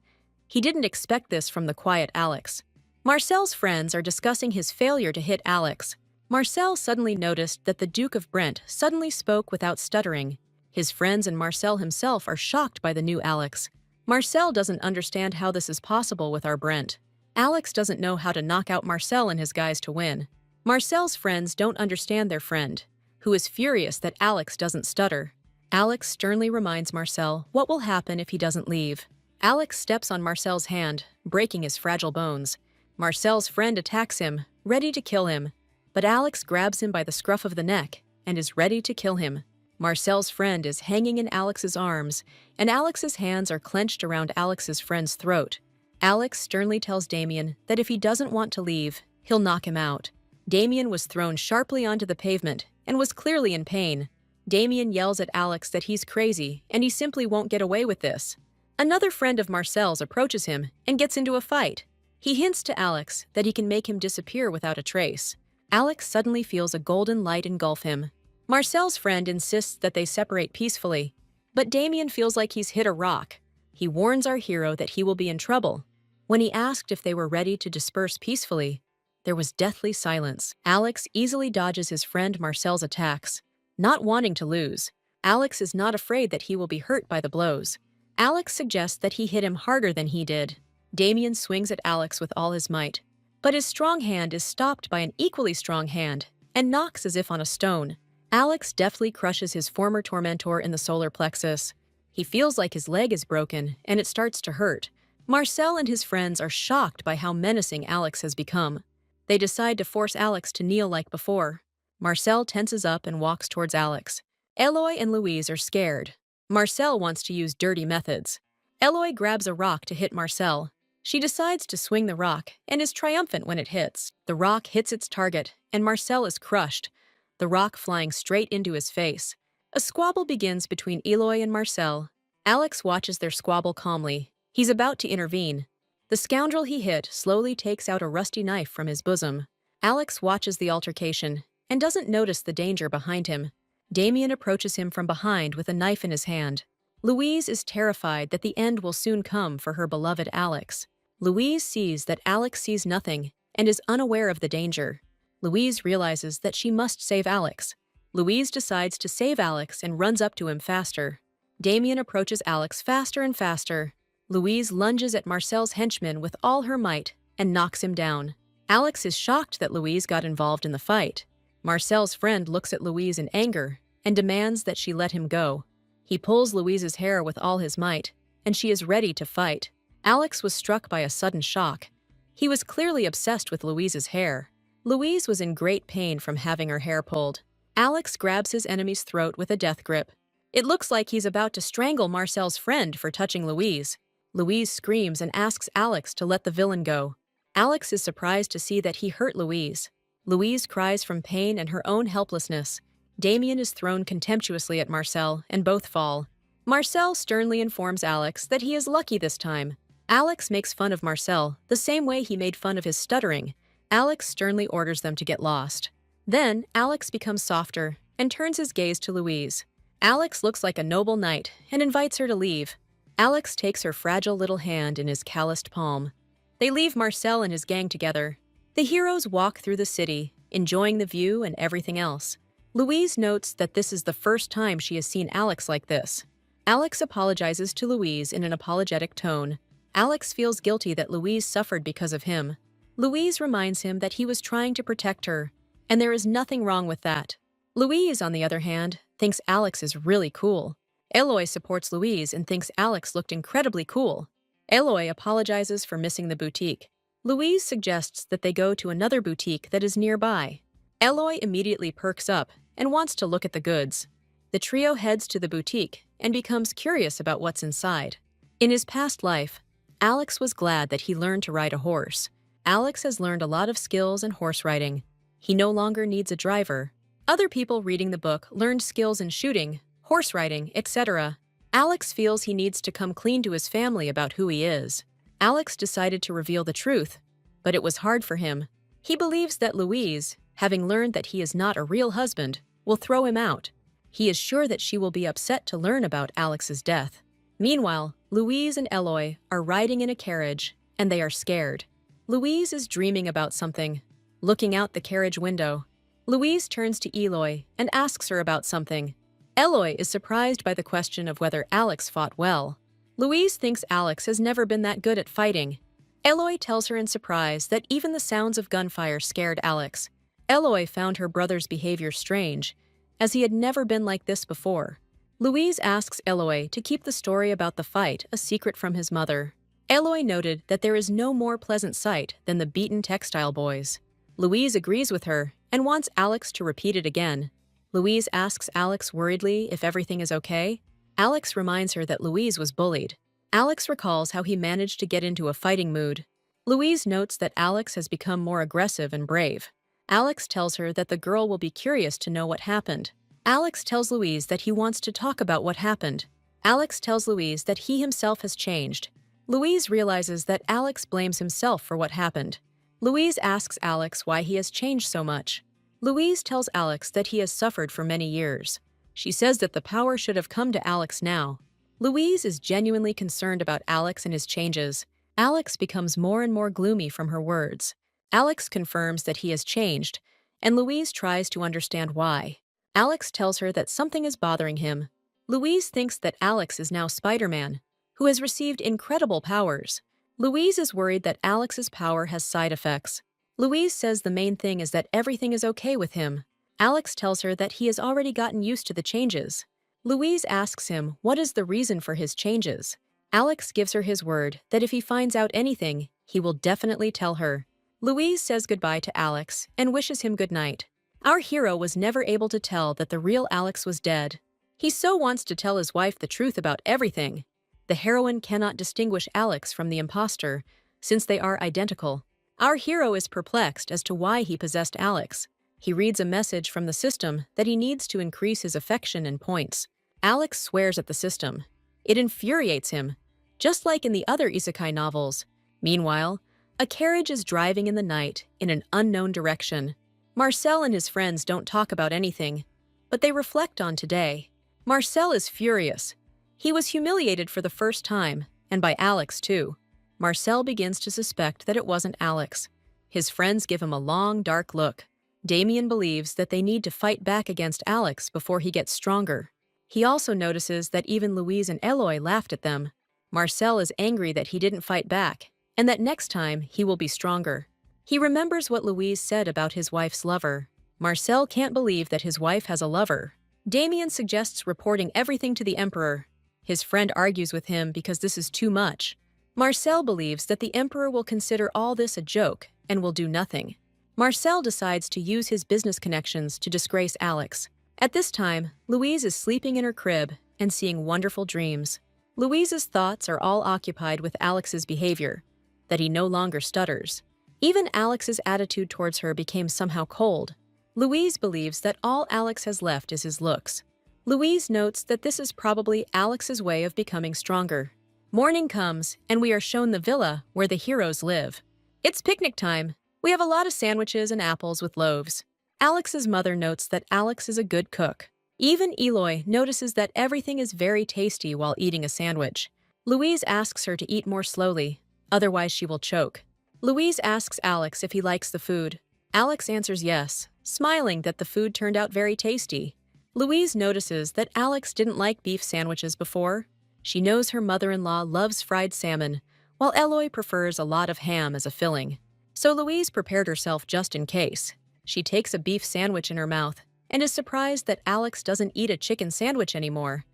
He didn't expect this from the quiet Alex. Marcel's friends are discussing his failure to hit Alex. Marcel suddenly noticed that the Duke of Brent suddenly spoke without stuttering. His friends and Marcel himself are shocked by the new Alex. Marcel doesn't understand how this is possible with our Brent. Alex doesn't know how to knock out Marcel and his guys to win. Marcel's friends don't understand their friend, who is furious that Alex doesn't stutter. Alex sternly reminds Marcel what will happen if he doesn't leave. Alex steps on Marcel's hand, breaking his fragile bones. Marcel's friend attacks him, ready to kill him, but Alex grabs him by the scruff of the neck and is ready to kill him. Marcel's friend is hanging in Alex's arms, and Alex's hands are clenched around Alex's friend's throat. Alex sternly tells Damien that if he doesn't want to leave, he'll knock him out. Damien was thrown sharply onto the pavement and was clearly in pain. Damien yells at Alex that he's crazy and he simply won't get away with this. Another friend of Marcel's approaches him and gets into a fight. He hints to Alex that he can make him disappear without a trace. Alex suddenly feels a golden light engulf him. Marcel's friend insists that they separate peacefully, but Damien feels like he's hit a rock. He warns our hero that he will be in trouble. When he asked if they were ready to disperse peacefully, there was deathly silence. Alex easily dodges his friend Marcel's attacks, not wanting to lose. Alex is not afraid that he will be hurt by the blows. Alex suggests that he hit him harder than he did. Damien swings at Alex with all his might, but his strong hand is stopped by an equally strong hand and knocks as if on a stone. Alex deftly crushes his former tormentor in the solar plexus. He feels like his leg is broken and it starts to hurt. Marcel and his friends are shocked by how menacing Alex has become. They decide to force Alex to kneel like before. Marcel tenses up and walks towards Alex. Eloy and Louise are scared. Marcel wants to use dirty methods. Eloy grabs a rock to hit Marcel. She decides to swing the rock and is triumphant when it hits. The rock hits its target, and Marcel is crushed, the rock flying straight into his face. A squabble begins between Eloy and Marcel. Alex watches their squabble calmly. He's about to intervene. The scoundrel he hit slowly takes out a rusty knife from his bosom. Alex watches the altercation and doesn't notice the danger behind him. Damien approaches him from behind with a knife in his hand. Louise is terrified that the end will soon come for her beloved Alex. Louise sees that Alex sees nothing and is unaware of the danger. Louise realizes that she must save Alex. Louise decides to save Alex and runs up to him faster. Damien approaches Alex faster and faster. Louise lunges at Marcel's henchman with all her might and knocks him down. Alex is shocked that Louise got involved in the fight. Marcel's friend looks at Louise in anger and demands that she let him go. He pulls Louise's hair with all his might, and she is ready to fight. Alex was struck by a sudden shock. He was clearly obsessed with Louise's hair. Louise was in great pain from having her hair pulled. Alex grabs his enemy's throat with a death grip. It looks like he's about to strangle Marcel's friend for touching Louise. Louise screams and asks Alex to let the villain go. Alex is surprised to see that he hurt Louise. Louise cries from pain and her own helplessness. Damien is thrown contemptuously at Marcel, and both fall. Marcel sternly informs Alex that he is lucky this time. Alex makes fun of Marcel the same way he made fun of his stuttering. Alex sternly orders them to get lost. Then, Alex becomes softer and turns his gaze to Louise. Alex looks like a noble knight and invites her to leave. Alex takes her fragile little hand in his calloused palm. They leave Marcel and his gang together. The heroes walk through the city, enjoying the view and everything else. Louise notes that this is the first time she has seen Alex like this. Alex apologizes to Louise in an apologetic tone. Alex feels guilty that Louise suffered because of him. Louise reminds him that he was trying to protect her, and there is nothing wrong with that. Louise, on the other hand, thinks Alex is really cool. Eloy supports Louise and thinks Alex looked incredibly cool. Eloy apologizes for missing the boutique. Louise suggests that they go to another boutique that is nearby. Eloy immediately perks up and wants to look at the goods. The trio heads to the boutique and becomes curious about what's inside. In his past life, Alex was glad that he learned to ride a horse. Alex has learned a lot of skills in horse riding. He no longer needs a driver. Other people reading the book learned skills in shooting, horse riding, etc. Alex feels he needs to come clean to his family about who he is. Alex decided to reveal the truth, but it was hard for him. He believes that Louise, having learned that he is not a real husband, will throw him out. He is sure that she will be upset to learn about Alex's death. Meanwhile, Louise and Eloy are riding in a carriage, and they are scared. Louise is dreaming about something, looking out the carriage window. Louise turns to Eloy and asks her about something. Eloy is surprised by the question of whether Alex fought well. Louise thinks Alex has never been that good at fighting. Eloy tells her in surprise that even the sounds of gunfire scared Alex. Eloy found her brother's behavior strange, as he had never been like this before. Louise asks Eloy to keep the story about the fight a secret from his mother. Eloy noted that there is no more pleasant sight than the beaten textile boys. Louise agrees with her and wants Alex to repeat it again. Louise asks Alex worriedly if everything is okay. Alex reminds her that Louise was bullied. Alex recalls how he managed to get into a fighting mood. Louise notes that Alex has become more aggressive and brave. Alex tells her that the girl will be curious to know what happened. Alex tells Louise that he wants to talk about what happened. Alex tells Louise that he himself has changed. Louise realizes that Alex blames himself for what happened. Louise asks Alex why he has changed so much. Louise tells Alex that he has suffered for many years. She says that the power should have come to Alex now. Louise is genuinely concerned about Alex and his changes. Alex becomes more and more gloomy from her words. Alex confirms that he has changed, and Louise tries to understand why. Alex tells her that something is bothering him. Louise thinks that Alex is now Spider-Man, who has received incredible powers. Louise is worried that Alex's power has side effects. Louise says the main thing is that everything is okay with him. Alex tells her that he has already gotten used to the changes. Louise asks him what is the reason for his changes. Alex gives her his word that if he finds out anything, he will definitely tell her. Louise says goodbye to Alex and wishes him good night. Our hero was never able to tell that the real Alex was dead. He so wants to tell his wife the truth about everything. The heroine cannot distinguish Alex from the imposter, since they are identical. Our hero is perplexed as to why he possessed Alex. He reads a message from the system that he needs to increase his affection and points. Alex swears at the system. It infuriates him, just like in the other isekai novels. Meanwhile, a carriage is driving in the night in an unknown direction. Marcel and his friends don't talk about anything, but they reflect on today. Marcel is furious. He was humiliated for the first time, and by Alex too. Marcel begins to suspect that it wasn't Alex. His friends give him a long, dark look. Damien believes that they need to fight back against Alex before he gets stronger. He also notices that even Louise and Eloy laughed at them. Marcel is angry that he didn't fight back, and that next time he will be stronger. He remembers what Louise said about his wife's lover. Marcel can't believe that his wife has a lover. Damien suggests reporting everything to the Emperor. His friend argues with him because this is too much. Marcel believes that the Emperor will consider all this a joke and will do nothing. Marcel decides to use his business connections to disgrace Alex. At this time, Louise is sleeping in her crib and seeing wonderful dreams. Louise's thoughts are all occupied with Alex's behavior, that he no longer stutters. Even Alex's attitude towards her became somehow cold. Louise believes that all Alex has left is his looks. Louise notes that this is probably Alex's way of becoming stronger. Morning comes, and we are shown the villa where the heroes live. It's picnic time. We have a lot of sandwiches and apples with loaves. Alex's mother notes that Alex is a good cook. Even Eloy notices that everything is very tasty while eating a sandwich. Louise asks her to eat more slowly, otherwise she will choke. Louise asks Alex if he likes the food. Alex answers yes, smiling that the food turned out very tasty. Louise notices that Alex didn't like beef sandwiches before. She knows her mother-in-law loves fried salmon, while Eloy prefers a lot of ham as a filling. So Louise prepared herself just in case. She takes a beef sandwich in her mouth and is surprised that Alex doesn't eat a chicken sandwich anymore,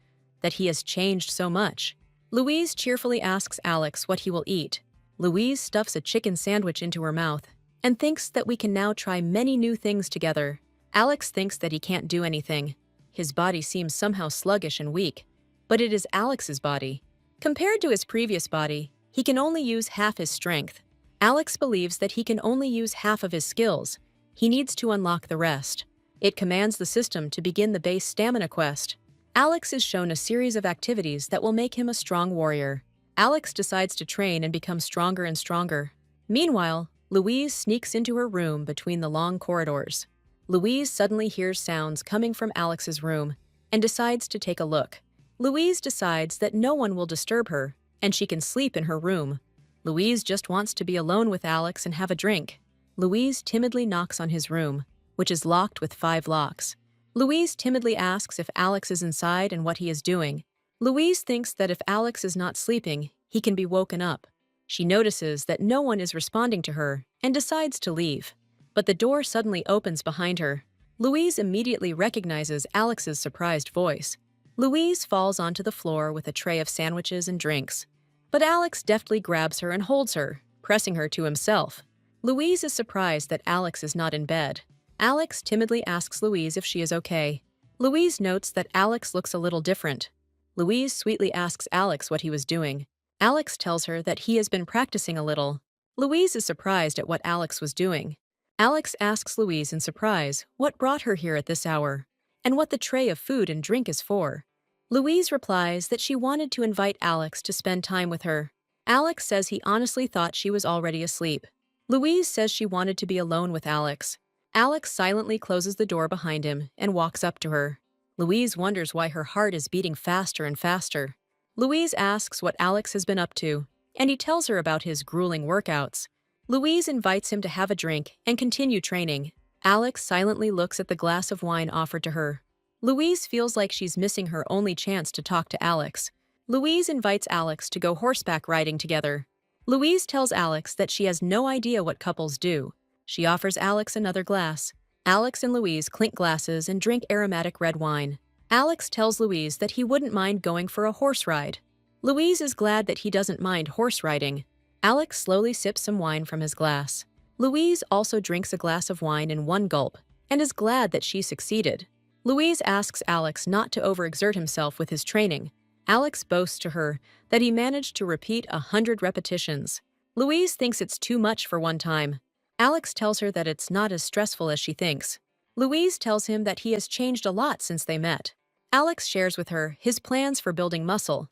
that he has changed so much. Louise cheerfully asks Alex what he will eat. Louise stuffs a chicken sandwich into her mouth and thinks that we can now try many new things together. Alex thinks that he can't do anything. His body seems somehow sluggish and weak, but it is Alex's body. Compared to his previous body, he can only use half his strength. Alex believes that he can only use half of his skills. He needs to unlock the rest. It commands the system to begin the base stamina quest. Alex is shown a series of activities that will make him a strong warrior. Alex decides to train and become stronger and stronger. Meanwhile, Louise sneaks into her room between the long corridors. Louise suddenly hears sounds coming from Alex's room and decides to take a look. Louise decides that no one will disturb her and she can sleep in her room. Louise just wants to be alone with Alex and have a drink. Louise timidly knocks on his room, which is locked with 5 locks. Louise timidly asks if Alex is inside and what he is doing. Louise thinks that if Alex is not sleeping, he can be woken up. She notices that no one is responding to her and decides to leave. But the door suddenly opens behind her. Louise immediately recognizes Alex's surprised voice. Louise falls onto the floor with a tray of sandwiches and drinks. But Alex deftly grabs her and holds her, pressing her to himself. Louise is surprised that Alex is not in bed. Alex timidly asks Louise if she is okay. Louise notes that Alex looks a little different. Louise sweetly asks Alex what he was doing. Alex tells her that he has been practicing a little. Louise is surprised at what Alex was doing. Alex asks Louise in surprise what brought her here at this hour, and what the tray of food and drink is for. Louise replies that she wanted to invite Alex to spend time with her. Alex says he honestly thought she was already asleep. Louise says she wanted to be alone with Alex. Alex silently closes the door behind him and walks up to her. Louise wonders why her heart is beating faster and faster. Louise asks what Alex has been up to, and he tells her about his grueling workouts. Louise invites him to have a drink and continue training. Alex silently looks at the glass of wine offered to her. Louise feels like she's missing her only chance to talk to Alex. Louise invites Alex to go horseback riding together. Louise tells Alex that she has no idea what couples do. She offers Alex another glass. Alex and Louise clink glasses and drink aromatic red wine. Alex tells Louise that he wouldn't mind going for a horse ride. Louise is glad that he doesn't mind horse riding. Alex slowly sips some wine from his glass. Louise also drinks a glass of wine in one gulp and is glad that she succeeded. Louise asks Alex not to overexert himself with his training. Alex boasts to her that he managed to repeat 100 repetitions. Louise thinks it's too much for one time. Alex tells her that it's not as stressful as she thinks. Louise tells him that he has changed a lot since they met. Alex shares with her his plans for building muscle.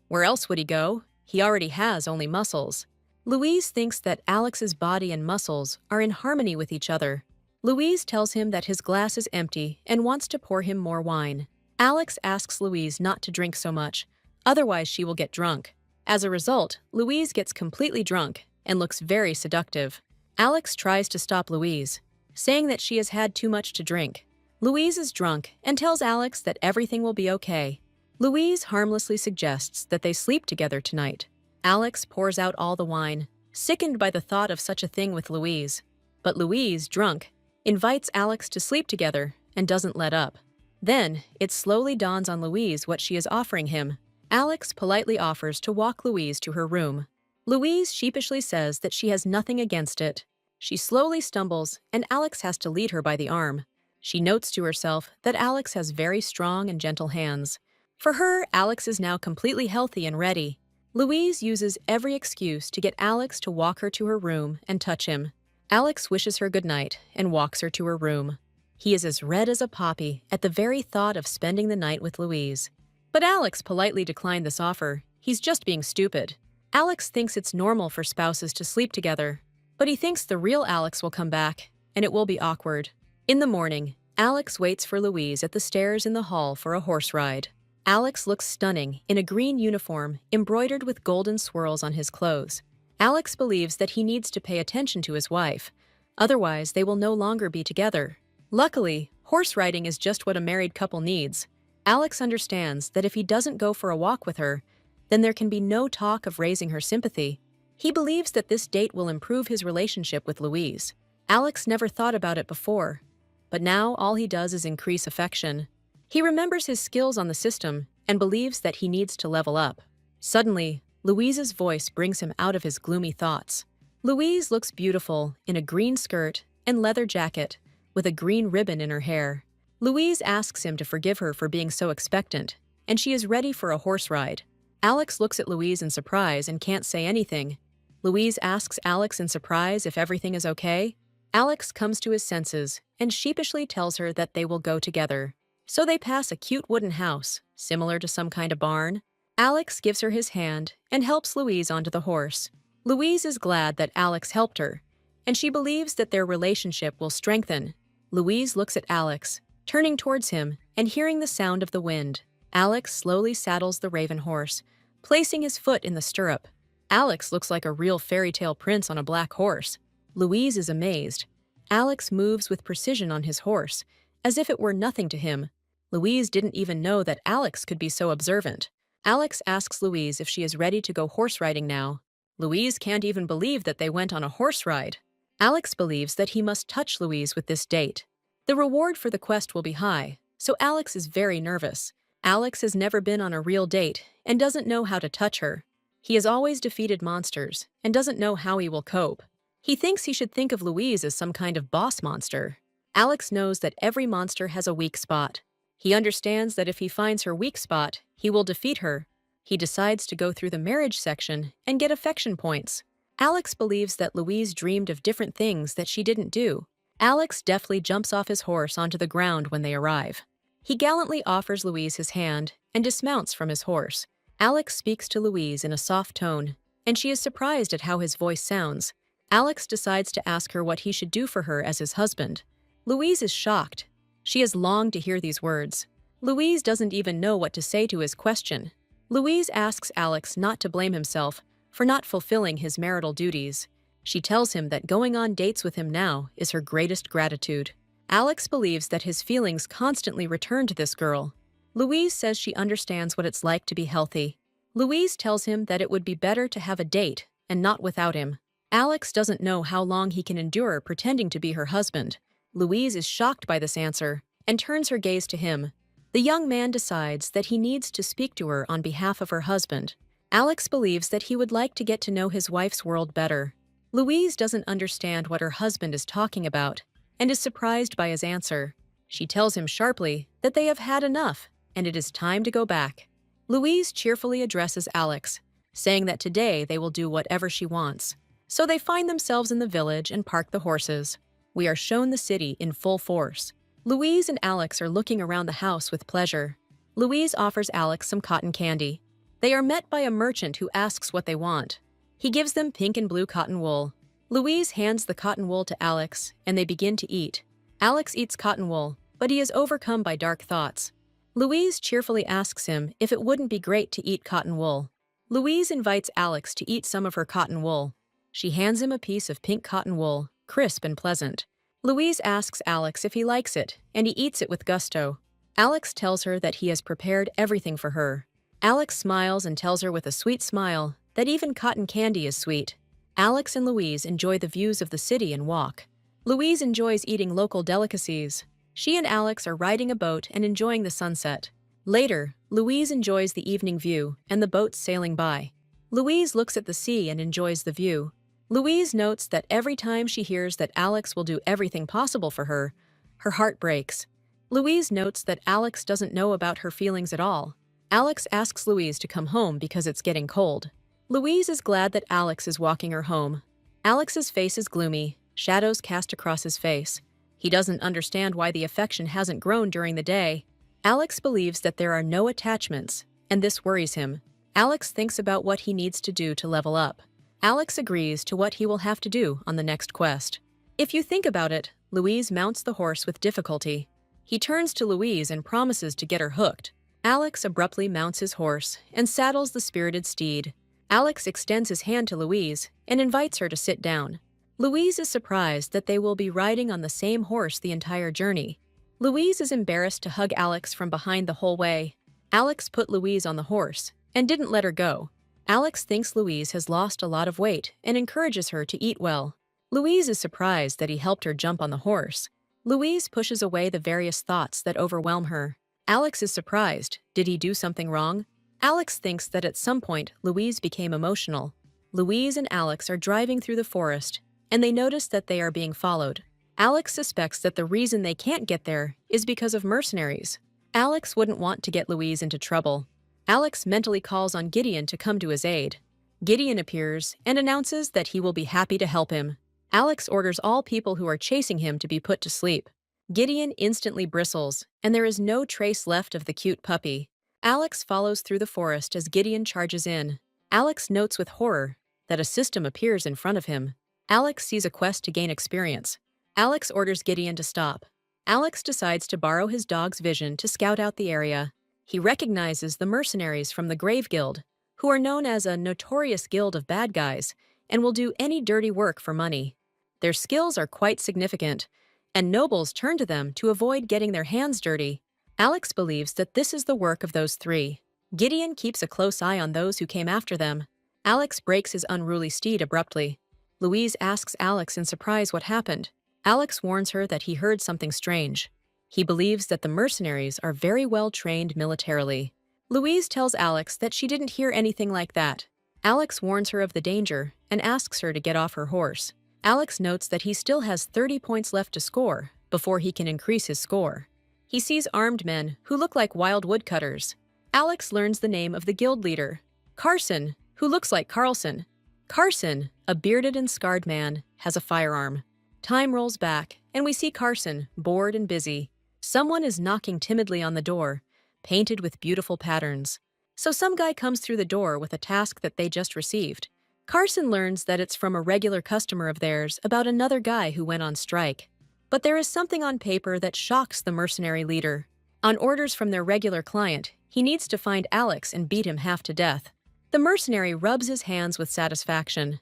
Where else would he go? He already has only muscles. Louise thinks that Alex's body and muscles are in harmony with each other. Louise tells him that his glass is empty and wants to pour him more wine. Alex asks Louise not to drink so much, otherwise she will get drunk. As a result, Louise gets completely drunk and looks very seductive. Alex tries to stop Louise, saying that she has had too much to drink. Louise is drunk and tells Alex that everything will be okay. Louise harmlessly suggests that they sleep together tonight. Alex pours out all the wine, sickened by the thought of such a thing with Louise. But Louise, drunk, invites Alex to sleep together and doesn't let up. Then, it slowly dawns on Louise what she is offering him. Alex politely offers to walk Louise to her room. Louise sheepishly says that she has nothing against it. She slowly stumbles, and Alex has to lead her by the arm. She notes to herself that Alex has very strong and gentle hands. For her, Alex is now completely healthy and ready. Louise uses every excuse to get Alex to walk her to her room and touch him. Alex wishes her good night and walks her to her room. He is as red as a poppy at the very thought of spending the night with Louise. But Alex politely declined this offer. He's just being stupid. Alex thinks it's normal for spouses to sleep together, but he thinks the real Alex will come back, and it will be awkward. In the morning, Alex waits for Louise at the stairs in the hall for a horse ride. Alex looks stunning in a green uniform embroidered with golden swirls on his clothes. Alex believes that he needs to pay attention to his wife, otherwise they will no longer be together. Luckily, horse riding is just what a married couple needs. Alex understands that if he doesn't go for a walk with her, then there can be no talk of raising her sympathy. He believes that this date will improve his relationship with Louise. Alex never thought about it before, but now all he does is increase affection. He remembers his skills on the system and believes that he needs to level up. Suddenly, Louise's voice brings him out of his gloomy thoughts. Louise looks beautiful in a green skirt and leather jacket with a green ribbon in her hair. Louise asks him to forgive her for being so expectant, and she is ready for a horse ride. Alex looks at Louise in surprise and can't say anything. Louise asks Alex in surprise if everything is okay. Alex comes to his senses and sheepishly tells her that they will go together. So they pass a cute wooden house, similar to some kind of barn. Alex gives her his hand and helps Louise onto the horse. Louise is glad that Alex helped her, and she believes that their relationship will strengthen. Louise looks at Alex, turning towards him and hearing the sound of the wind. Alex slowly saddles the raven horse, placing his foot in the stirrup. Alex looks like a real fairy tale prince on a black horse. Louise is amazed. Alex moves with precision on his horse, as if it were nothing to him. Louise didn't even know that Alex could be so observant. Alex asks Louise if she is ready to go horse riding now. Louise can't even believe that they went on a horse ride. Alex believes that he must touch Louise with this date. The reward for the quest will be high, so Alex is very nervous. Alex has never been on a real date and doesn't know how to touch her. He has always defeated monsters and doesn't know how he will cope. He thinks he should think of Louise as some kind of boss monster. Alex knows that every monster has a weak spot. He understands that if he finds her weak spot, he will defeat her. He decides to go through the marriage section and get affection points. Alex believes that Louise dreamed of different things that she didn't do. Alex deftly jumps off his horse onto the ground when they arrive. He gallantly offers Louise his hand and dismounts from his horse. Alex speaks to Louise in a soft tone, and she is surprised at how his voice sounds. Alex decides to ask her what he should do for her as his husband. Louise is shocked. She has longed to hear these words. Louise doesn't even know what to say to his question. Louise asks Alex not to blame himself for not fulfilling his marital duties. She tells him that going on dates with him now is her greatest gratitude. Alex believes that his feelings constantly return to this girl. Louise says she understands what it's like to be healthy. Louise tells him that it would be better to have a date and not without him. Alex doesn't know how long he can endure pretending to be her husband. Louise is shocked by this answer and turns her gaze to him. The young man decides that he needs to speak to her on behalf of her husband. Alex believes that he would like to get to know his wife's world better. Louise doesn't understand what her husband is talking about and is surprised by his answer. She tells him sharply that they have had enough and it is time to go back. Louise cheerfully addresses Alex, saying that today they will do whatever she wants. So they find themselves in the village and park the horses. We are shown the city in full force. Louise and Alex are looking around the house with pleasure. Louise offers Alex some cotton candy. They are met by a merchant who asks what they want. He gives them pink and blue cotton wool. Louise hands the cotton wool to Alex, and they begin to eat. Alex eats cotton wool, but he is overcome by dark thoughts. Louise cheerfully asks him if it wouldn't be great to eat cotton wool. Louise invites Alex to eat some of her cotton wool. She hands him a piece of pink cotton wool, crisp and pleasant. Louise asks Alex if he likes it, and he eats it with gusto. Alex tells her that he has prepared everything for her. Alex smiles and tells her with a sweet smile that even cotton candy is sweet. Alex and Louise enjoy the views of the city and walk. Louise enjoys eating local delicacies. She and Alex are riding a boat and enjoying the sunset. Later, Louise enjoys the evening view and the boats sailing by. Louise looks at the sea and enjoys the view. Louise notes that every time she hears that Alex will do everything possible for her, her heart breaks. Louise notes that Alex doesn't know about her feelings at all. Alex asks Louise to come home because it's getting cold. Louise is glad that Alex is walking her home. Alex's face is gloomy, shadows cast across his face. He doesn't understand why the affection hasn't grown during the day. Alex believes that there are no attachments, and this worries him. Alex thinks about what he needs to do to level up. Alex agrees to what he will have to do on the next quest. If you think about it, Louise mounts the horse with difficulty. He turns to Louise and promises to get her hooked. Alex abruptly mounts his horse and saddles the spirited steed. Alex extends his hand to Louise and invites her to sit down. Louise is surprised that they will be riding on the same horse the entire journey. Louise is embarrassed to hug Alex from behind the whole way. Alex put Louise on the horse and didn't let her go. Alex thinks Louise has lost a lot of weight and encourages her to eat well. Louise is surprised that he helped her jump on the horse. Louise pushes away the various thoughts that overwhelm her. Alex is surprised. Did he do something wrong? Alex thinks that at some point Louise became emotional. Louise and Alex are driving through the forest, and they notice that they are being followed. Alex suspects that the reason they can't get there is because of mercenaries. Alex wouldn't want to get Louise into trouble. Alex mentally calls on Gideon to come to his aid. Gideon appears and announces that he will be happy to help him. Alex orders all people who are chasing him to be put to sleep. Gideon instantly bristles, and there is no trace left of the cute puppy. Alex follows through the forest as Gideon charges in. Alex notes with horror that a system appears in front of him. Alex sees a quest to gain experience. Alex orders Gideon to stop. Alex decides to borrow his dog's vision to scout out the area. He recognizes the mercenaries from the Grave Guild, who are known as a notorious guild of bad guys and will do any dirty work for money. Their skills are quite significant, and nobles turn to them to avoid getting their hands dirty. Alex believes that this is the work of those three. Gideon keeps a close eye on those who came after them. Alex breaks his unruly steed abruptly. Louise asks Alex in surprise what happened. Alex warns her that he heard something strange. He believes that the mercenaries are very well trained militarily. Louise tells Alex that she didn't hear anything like that. Alex warns her of the danger and asks her to get off her horse. Alex notes that he still has 30 points left to score before he can increase his score. He sees armed men who look like wild woodcutters. Alex learns the name of the guild leader, Carson, who looks like Carlson. Carson, a bearded and scarred man, has a firearm. Time rolls back, and we see Carson, bored and busy. Someone is knocking timidly on the door, painted with beautiful patterns. So some guy comes through the door with a task that they just received. Carson learns that it's from a regular customer of theirs about another guy who went on strike. But there is something on paper that shocks the mercenary leader. On orders from their regular client, he needs to find Alex and beat him half to death. The mercenary rubs his hands with satisfaction.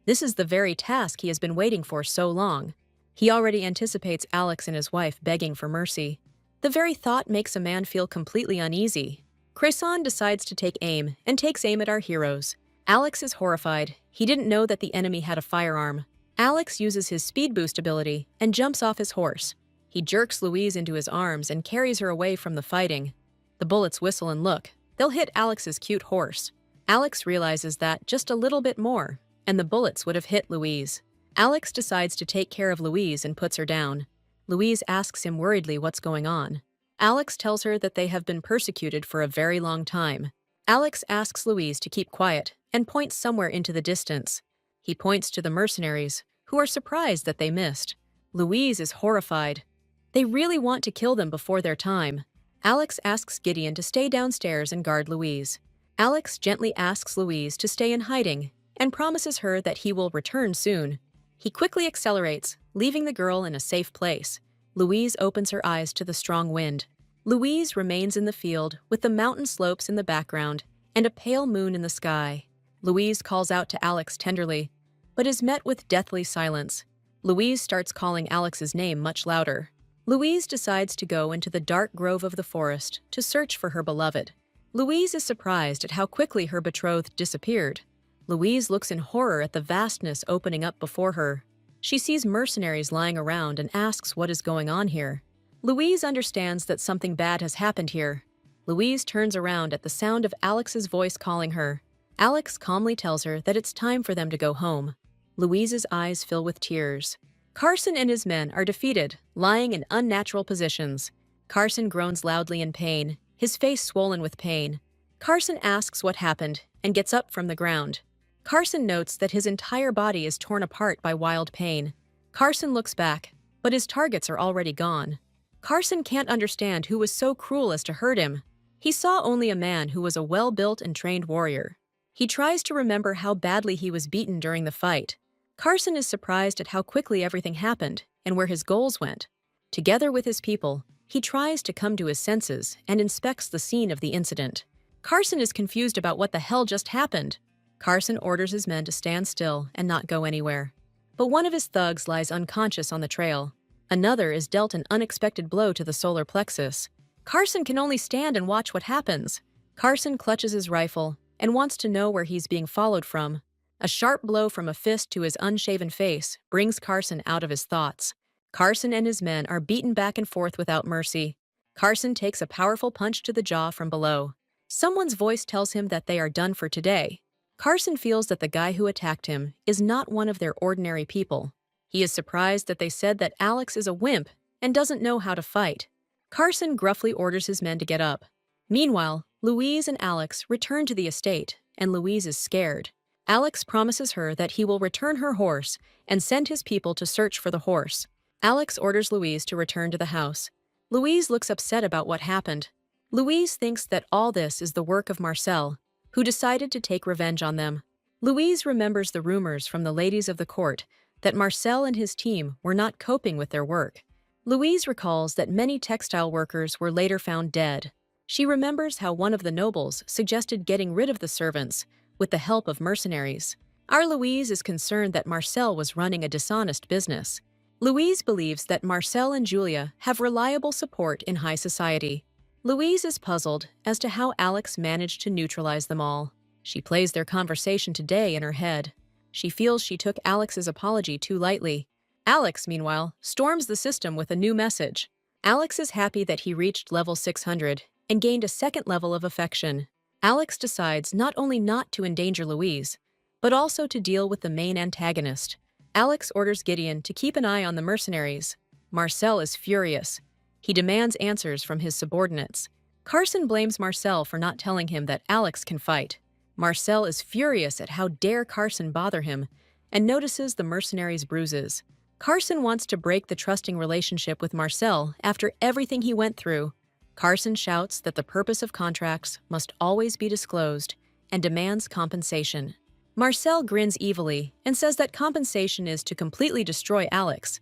This is the very task he has been waiting for so long. He already anticipates Alex and his wife begging for mercy. The very thought makes a man feel completely uneasy. Cresson decides to take aim and takes aim at our heroes. Alex is horrified. He didn't know that the enemy had a firearm. Alex uses his speed boost ability and jumps off his horse. He jerks Louise into his arms and carries her away from the fighting. The bullets whistle and look. They'll hit Alex's cute horse. Alex realizes that just a little bit more, and the bullets would have hit Louise. Alex decides to take care of Louise and puts her down. Louise asks him worriedly what's going on. Alex tells her that they have been persecuted for a very long time. Alex asks Louise to keep quiet and points somewhere into the distance. He points to the mercenaries, who are surprised that they missed. Louise is horrified. They really want to kill them before their time. Alex asks Gideon to stay downstairs and guard Louise. Alex gently asks Louise to stay in hiding and promises her that he will return soon. He quickly accelerates, leaving the girl in a safe place. Louise opens her eyes to the strong wind. Louise remains in the field with the mountain slopes in the background and a pale moon in the sky. Louise calls out to Alex tenderly, but is met with deathly silence. Louise starts calling Alex's name much louder. Louise decides to go into the dark grove of the forest to search for her beloved. Louise is surprised at how quickly her betrothed disappeared. Louise looks in horror at the vastness opening up before her. She sees mercenaries lying around and asks what is going on here. Louise understands that something bad has happened here. Louise turns around at the sound of Alex's voice calling her. Alex calmly tells her that it's time for them to go home. Louise's eyes fill with tears. Carson and his men are defeated, lying in unnatural positions. Carson groans loudly in pain, his face swollen with pain. Carson asks what happened and gets up from the ground. Carson notes that his entire body is torn apart by wild pain. Carson looks back, but his targets are already gone. Carson can't understand who was so cruel as to hurt him. He saw only a man who was a well-built and trained warrior. He tries to remember how badly he was beaten during the fight. Carson is surprised at how quickly everything happened and where his goals went. Together with his people, he tries to come to his senses and inspects the scene of the incident. Carson is confused about what the hell just happened. Carson orders his men to stand still and not go anywhere. But one of his thugs lies unconscious on the trail. Another is dealt an unexpected blow to the solar plexus. Carson can only stand and watch what happens. Carson clutches his rifle and wants to know where he's being followed from. A sharp blow from a fist to his unshaven face brings Carson out of his thoughts. Carson and his men are beaten back and forth without mercy. Carson takes a powerful punch to the jaw from below. Someone's voice tells him that they are done for today. Carson feels that the guy who attacked him is not one of their ordinary people. He is surprised that they said that Alex is a wimp and doesn't know how to fight. Carson gruffly orders his men to get up. Meanwhile, Louise and Alex return to the estate, and Louise is scared. Alex promises her that he will return her horse and send his people to search for the horse. Alex orders Louise to return to the house. Louise looks upset about what happened. Louise thinks that all this is the work of Marcel, who decided to take revenge on them. Louise remembers the rumors from the ladies of the court that Marcel and his team were not coping with their work. Louise recalls that many textile workers were later found dead. She remembers how one of the nobles suggested getting rid of the servants with the help of mercenaries. Our Louise is concerned that Marcel was running a dishonest business. Louise believes that Marcel and Julia have reliable support in high society. Louise is puzzled as to how Alex managed to neutralize them all. She plays their conversation today in her head. She feels she took Alex's apology too lightly. Alex, meanwhile, storms the system with a new message. Alex is happy that he reached level 600 and gained a second level of affection. Alex decides not only not to endanger Louise, but also to deal with the main antagonist. Alex orders Gideon to keep an eye on the mercenaries. Marcel is furious. He demands answers from his subordinates. Carson blames Marcel for not telling him that Alex can fight. Marcel is furious at how dare Carson bother him and notices the mercenary's bruises. Carson wants to break the trusting relationship with Marcel after everything he went through. Carson shouts that the purpose of contracts must always be disclosed and demands compensation. Marcel grins evilly and says that compensation is to completely destroy Alex